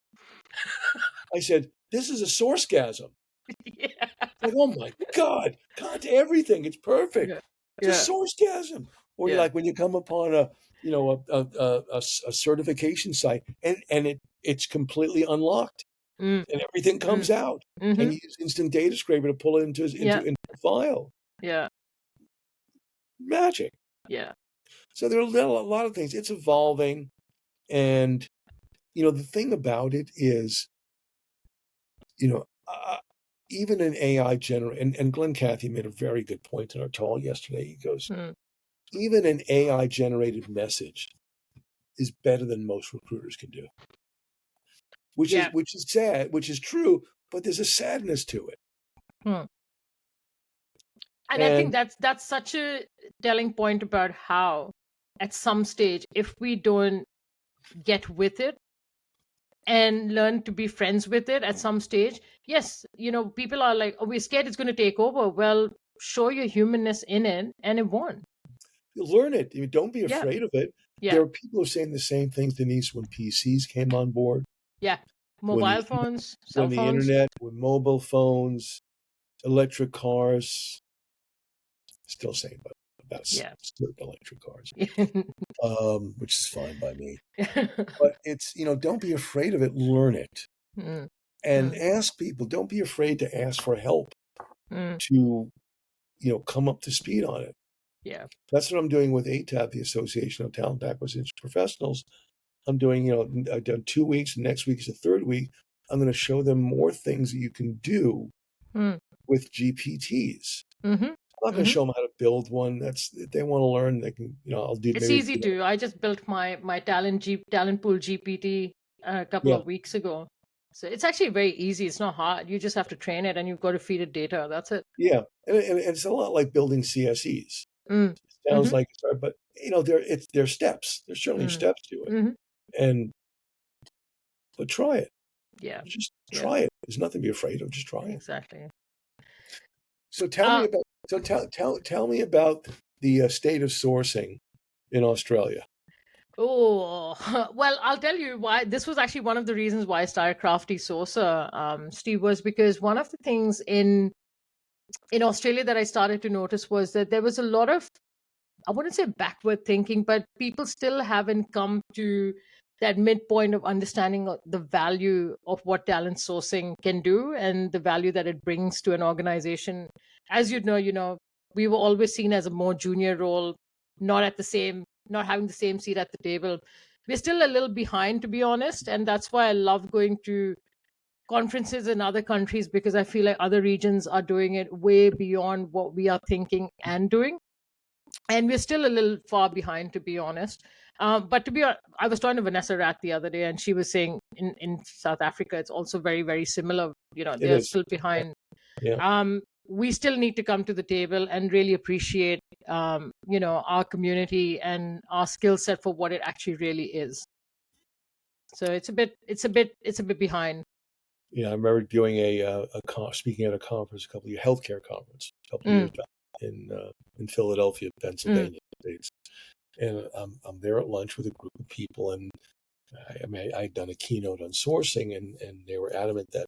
I said, "This is a sourcegasm." Yeah. Like, oh my God to everything. It's perfect. Yeah. It's a Yeah. sourcegasm. Or Yeah. like when you come upon a certification site and it's completely unlocked Mm. and everything Mm. comes out and Mhm. you use instant data scraper to pull it Yeah. into a file. Yeah. Magic. Yeah. So there are a lot of things. It's evolving, and the thing about it is, even an AI and Glenn Cathy made a very good point in our call yesterday. He goes, Mm. even an AI generated message is better than most recruiters can do, Yeah. which is sad, which is true, but there's a sadness to it. Hmm. And I think And that's such a telling point about how, at some stage, if we don't get with it and learn to be friends with it at some stage, yes, people are like, oh, we're scared it's going to take over. Well, show your humanness in it, and it won't. you learn it. I mean, don't be Yeah. afraid of it. Yeah. There are people who are saying the same things, Denise, when PCs came on board, Yeah. when Mobile the phones, cell phones. internet, when mobile phones, electric cars. Still saying about Yeah. certain electric cars, which is fine by me. But it's, don't be afraid of it. Learn it Mm. and Mm. ask people. Don't be afraid to ask for help Mm. to, come up to speed on it. Yeah. That's what I'm doing with ATAP, the Association of Talent Acquisition Professionals. I'm doing, I've done 2 weeks, and next week is the third week. I'm going to show them more things that you can do Mm. with GPTs. Mm-hmm. I'm not going to show them how to build one. If they want to learn, they can, I'll do It's maybe. easy to. I just built my talent pool GPT a couple Yeah. of weeks ago. So it's actually very easy. It's not hard. You just have to train it, and you've got to feed it data. That's it. Yeah. And it's a lot like building CSEs. Mm. It sounds Mm-hmm. like it's hard, but there are steps. There's certainly steps to it. Mm-hmm. But try it. Yeah. Just Yeah. try it. There's nothing to be afraid of. Just try it. Exactly. So tell me about the state of sourcing in Australia. Oh, well, I'll tell you why. This was actually one of the reasons why I started Crafty Saucer, Steve, was because one of the things in in Australia that I started to notice was that there was a lot of, I wouldn't say backward thinking, but people still haven't come to that midpoint of understanding the value of what talent sourcing can do and the value that it brings to an organization. As you know, we were always seen as a more junior role, not having the same seat at the table. We're still a little behind, to be honest, and that's why I love going to conferences in other countries, because I feel like other regions are doing it way beyond what we are thinking and doing, and we're still a little far behind, to be honest. But I was talking to Vanessa Rath the other day, and she was saying in South Africa, it's also very, very similar. It They're is. still behind. Yeah. We still need to come to the table and really appreciate, our community and our skill set for what it actually really is. So it's a bit behind. Yeah, I remember doing speaking at a conference, healthcare conference, a couple of Mm, years back in Philadelphia, mm, Pennsylvania, States. And I'm there at lunch with a group of people, and I'd done a keynote on sourcing, and they were adamant that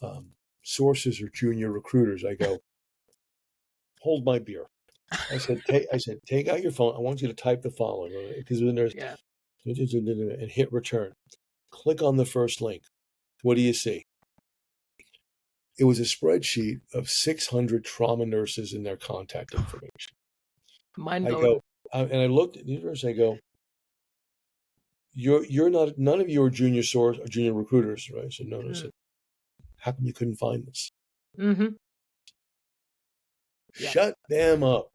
um, sources are junior recruiters. I go, hold my beer. I said, take out your phone. I want you to type the following, because there's yeah. and hit return. Click on the first link. What do you see? It was a spreadsheet of 600 trauma nurses and their contact information. Mind I blown. go, and I looked at these nurses. I go, you're not. None of you are junior recruiters, right? I said, no. I Mm, said, how come you couldn't find this? mm-hmm. Yeah. Shut them up.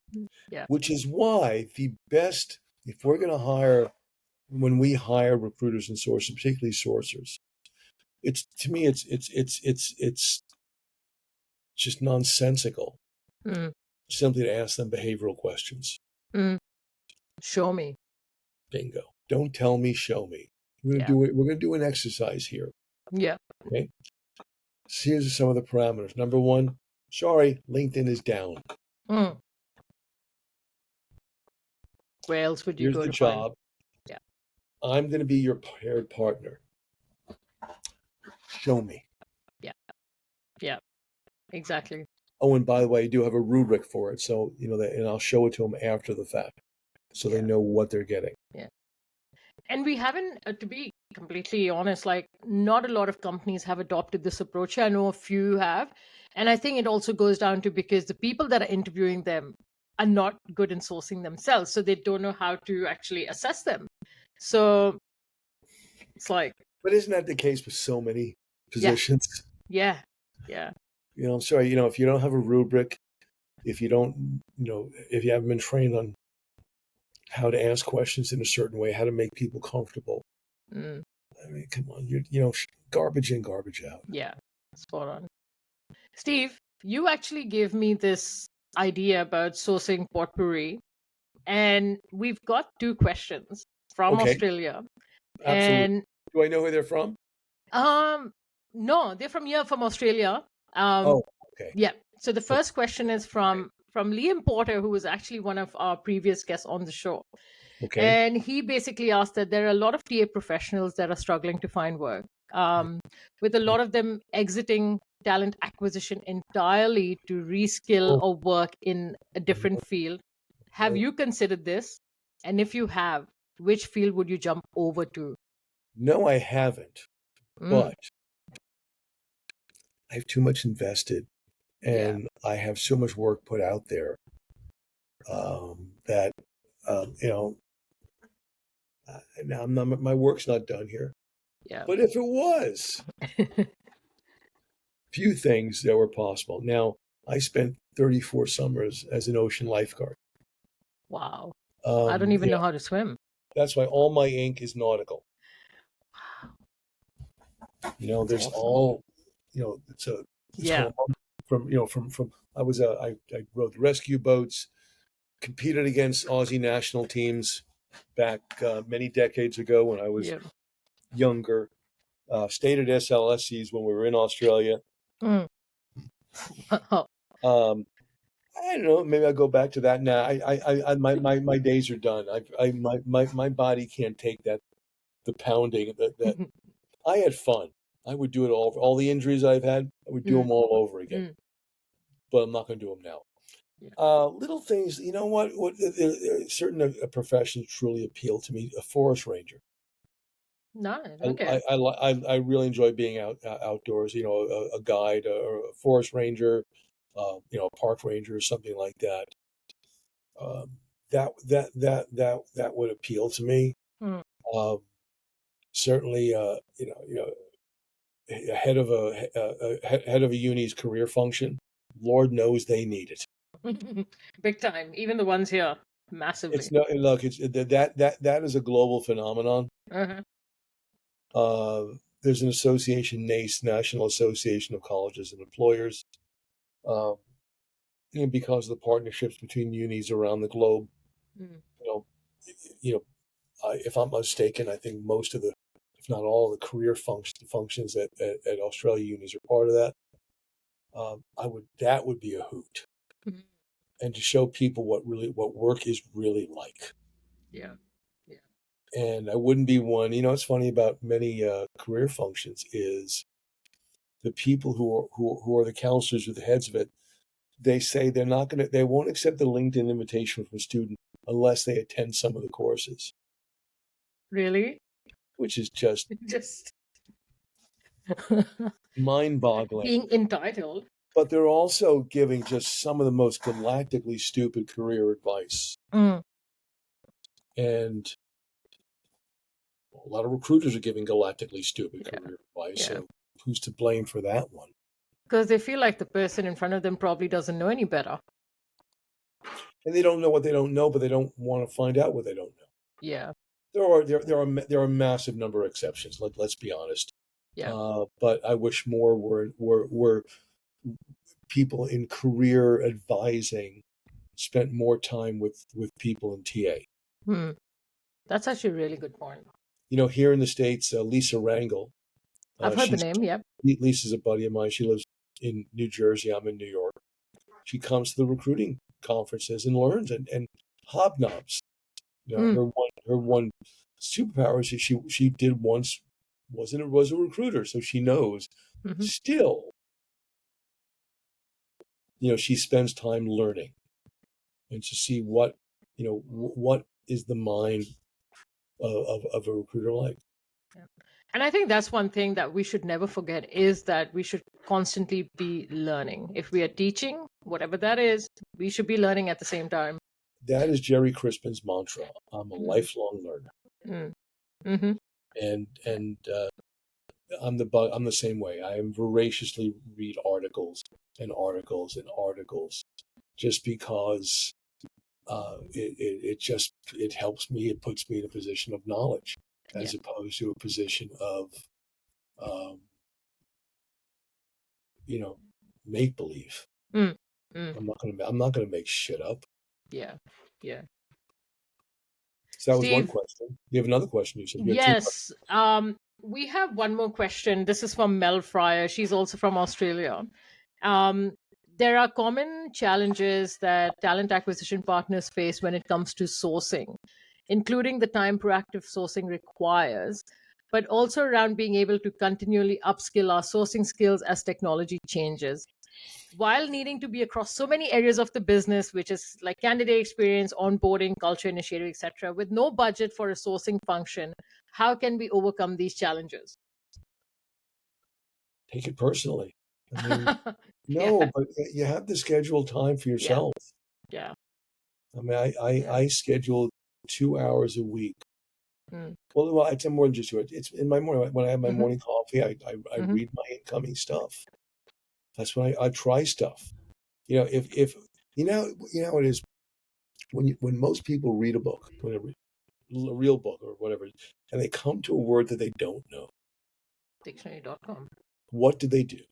Yeah. Which is why the best, if we're going to when we hire recruiters and sourcers, particularly sourcers, it's to me, it's just nonsensical Mm, simply to ask them behavioral questions. mm. Show me. Bingo. Don't tell me, show me. Yeah. We're going to do an exercise here. Yeah. Okay. So here's some of the parameters. Number one, sorry, LinkedIn is down. Mm. Where else would you Here's go the to find? job. Yeah. I'm going to be your paired partner. Show me. Yeah. Yeah. Exactly. Oh, and by the way, I do have a rubric for it. So, and I'll show it to them after the fact so they Yeah. know what they're getting. Yeah. And we haven't, to be completely honest, like not a lot of companies have adopted this approach. I know a few have. And I think it also goes down to because the people that are interviewing them are not good in sourcing themselves. So they don't know how to actually assess them. So it's like, But isn't that the case with so many positions? yeah. Yeah. I'm sorry, if you don't have a rubric, if you don't, if you haven't been trained on how to ask questions in a certain way, how to make people comfortable. Mm, I mean, come on, garbage in, garbage out. yeah. Spot on. Steve, you actually gave me this idea about sourcing potpourri, and we've got two questions from Okay, Australia. absolutely. And Do I know who they're from? no, they're from here, from Australia. Oh, okay. Yeah. So the first question is from Liam Porter, who was actually one of our previous guests on the show. Okay. And he basically asked that there are a lot of TA professionals that are struggling to find work, with a lot of them exiting talent acquisition entirely to reskill Oh, or work in a different field. Have oh. you considered this? And if you have, which field would you jump over to? No, I haven't, Mm, but I have too much invested yeah. and I have so much work put out there that, you know, now my work's not done here. Yeah. But if it was, few things that were possible. Now, I spent 34 summers as an ocean lifeguard. Wow. I don't even know how to swim. That's why all my ink is nautical. There's Awesome. all, it's Yeah. from I rowed rescue boats, competed against Aussie national teams back many decades ago when I was Yeah. younger. Stayed at SLSCs when we were in Australia. Mm. Um, I don't know. Maybe I'll go back to that now. My days are done. My body can't take the pounding. That I had fun. I would do it all the injuries I've had. I would do them all over again. but I'm not going to do them now. Yeah. Little things, you know what? Certain professions truly appeal to me. A forest ranger. Nice. I Okay. I really enjoy being outdoors. You know, a guide or a forest ranger, you know, a park ranger or something like that. Um, that would appeal to me. Mm. Um, Certainly, head of head of a uni's career function. Lord knows they need it. Big time. Even the ones here, massively. It's no look. It's that is a global phenomenon. Uh-huh. There's an association, NACE, National Association of Colleges and Employers, um, and because of the partnerships between unis around the globe. Mm. You know, you know, if I'm mistaken, I think most of the, if not all, the career functions at Australia unis are part of that. That would be a hoot, Mhm. and to show people what work is really like. Yeah. Yeah. And I wouldn't be one. You know, what's funny about many career functions is the people who are the counselors or the heads of it. They say they won't accept the LinkedIn invitation from a student unless they attend some of the courses, Really? which is just Just mind-boggling. being entitled. But they're also giving just some of the most galactically stupid career advice. Mm. And a lot of recruiters are giving galactically stupid Yeah. career advice. Yeah. So who's to blame for that one? Because they feel like the person in front of them probably doesn't know any better. And they don't know what they don't know, but they don't want to find out what they don't know. Yeah. There are a massive number of exceptions. Let's be honest. Yeah. But I wish more were people in career advising spent more time with people in TA. Hmm. That's actually a really good point. You know, here in the States, Lisa Rangel, I've heard the name. Yep. Lisa's a buddy of mine. She lives in New Jersey. I'm in New York. She comes to the recruiting conferences and learns and hobnobs. You know, Mm. her one superpower is that she did once was a recruiter, so she knows. Mm-hmm. Still, you know, she spends time learning and to see what is the mind of a recruiter like. Yeah. And I think that's one thing that we should never forget is that we should constantly be learning. If we are teaching, whatever that is, we should be learning at the same time. That is Jerry Crispin's mantra. I'm a Mm. lifelong learner, Mm. Mm-hmm. and I'm the same way. I am voraciously read articles and articles and articles, just because it helps me. It puts me in a position of knowledge, as Yeah. opposed to a position of um, you know, make believe. Mm. Mm. I'm not gonna make shit up. Yeah. Yeah. So that was one Steve, question. You have another question. You said you had two questions. yes. We have one more question. This is from Mel Fryer. She's also from Australia. Um, there are common challenges that talent acquisition partners face when it comes to sourcing, including the time proactive sourcing requires, but also around being able to continually upskill our sourcing skills as technology changes while needing to be across so many areas of the business, which is like candidate experience, onboarding, culture initiative, etc., with no budget for a sourcing function. How can we overcome these challenges? Take it personally. I mean, Yeah. no, but you have to schedule time for Yeah. yourself. Yeah. I mean, I schedule 2 hours a week. Mm. Well, it's more than just 2 hours. It's in my morning when I have my Hmm. morning coffee. I Hmm. read my incoming stuff. That's when I try stuff. You know, if you know it is when most people read a book, whatever, a real book or whatever, and they come to a word that they don't know. Dictionary.com. What do they do?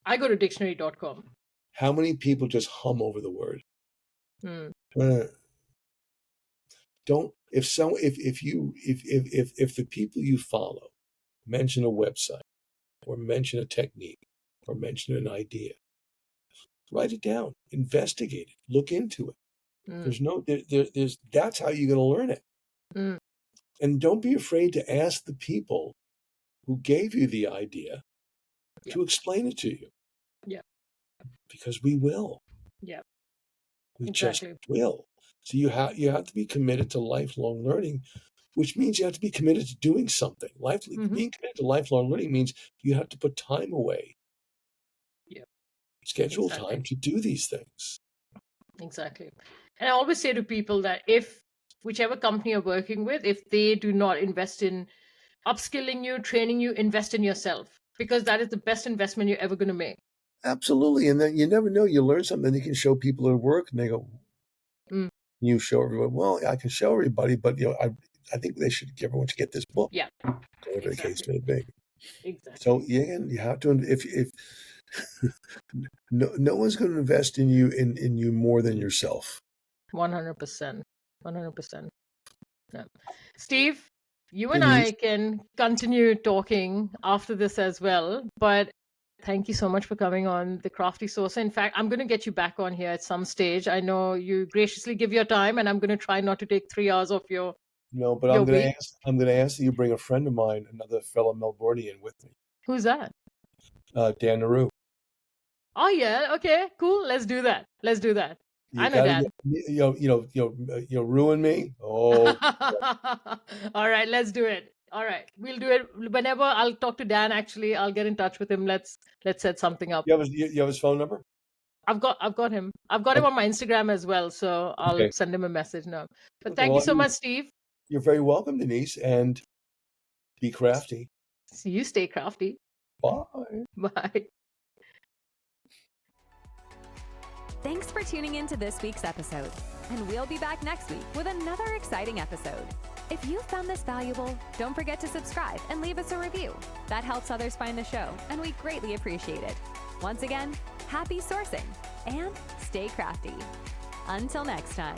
I go to dictionary.com. How many people just hum over the word? Mm. Don't if the people you follow mention a website or mention a technique or mention an idea, write it down, investigate it, look into it. Mm. There's that's how you're going to learn it. Mm. And don't be afraid to ask the people who gave you the idea Yeah. to explain it to you. Yeah. because we will. Yeah. We Exactly. just will. So you have to be committed to lifelong learning, which means you have to be committed to doing something. Being committed to lifelong learning means you have to put time away, Yeah. schedule Exactly. time to do these things. Exactly. And I always say to people that if whichever company you're working with, if they do not invest in upskilling you, training you, invest in yourself, because that is the best investment you're ever going to make. Absolutely. And then you never know, you learn something, you can show people at work and they go, Mm. you show everyone, well, I can show everybody, but I think everyone should get this book. Yeah. Whatever the case Exactly. may be. Exactly. So again, you have to, if no one's going to invest in you more than yourself. 100%. 100%. Yeah. Steve, you and Denise, I can continue talking after this as well, but thank you so much for coming on the Crafty Saucer. In fact, I'm going to get you back on here at some stage. I know you graciously give your time, and I'm going to try not to take 3 hours of your no, but week. I'm going to ask that you bring a friend of mine, another fellow Melbourneian, with me, Who's that? Dan Naru. Oh yeah, okay, cool. Let's do that. You I know got Dan. to ruin me. Oh, All right, let's do it. All right, we'll do it whenever. I'll talk to Dan. Actually, I'll get in touch with him. Let's set something up. you have his phone number? I've got him. I've got him Okay. on my Instagram as well, so I'll Okay. send him a message now. But Okay, thank you well, so much, Steve. you're very welcome, Denise, and be crafty. See you. Stay crafty. Bye. Bye. Thanks for tuning in to this week's episode, and we'll be back next week with another exciting episode. If you found this valuable, don't forget to subscribe and leave us a review. That helps others find the show, and we greatly appreciate it. Once again, happy sourcing and stay crafty. Until next time.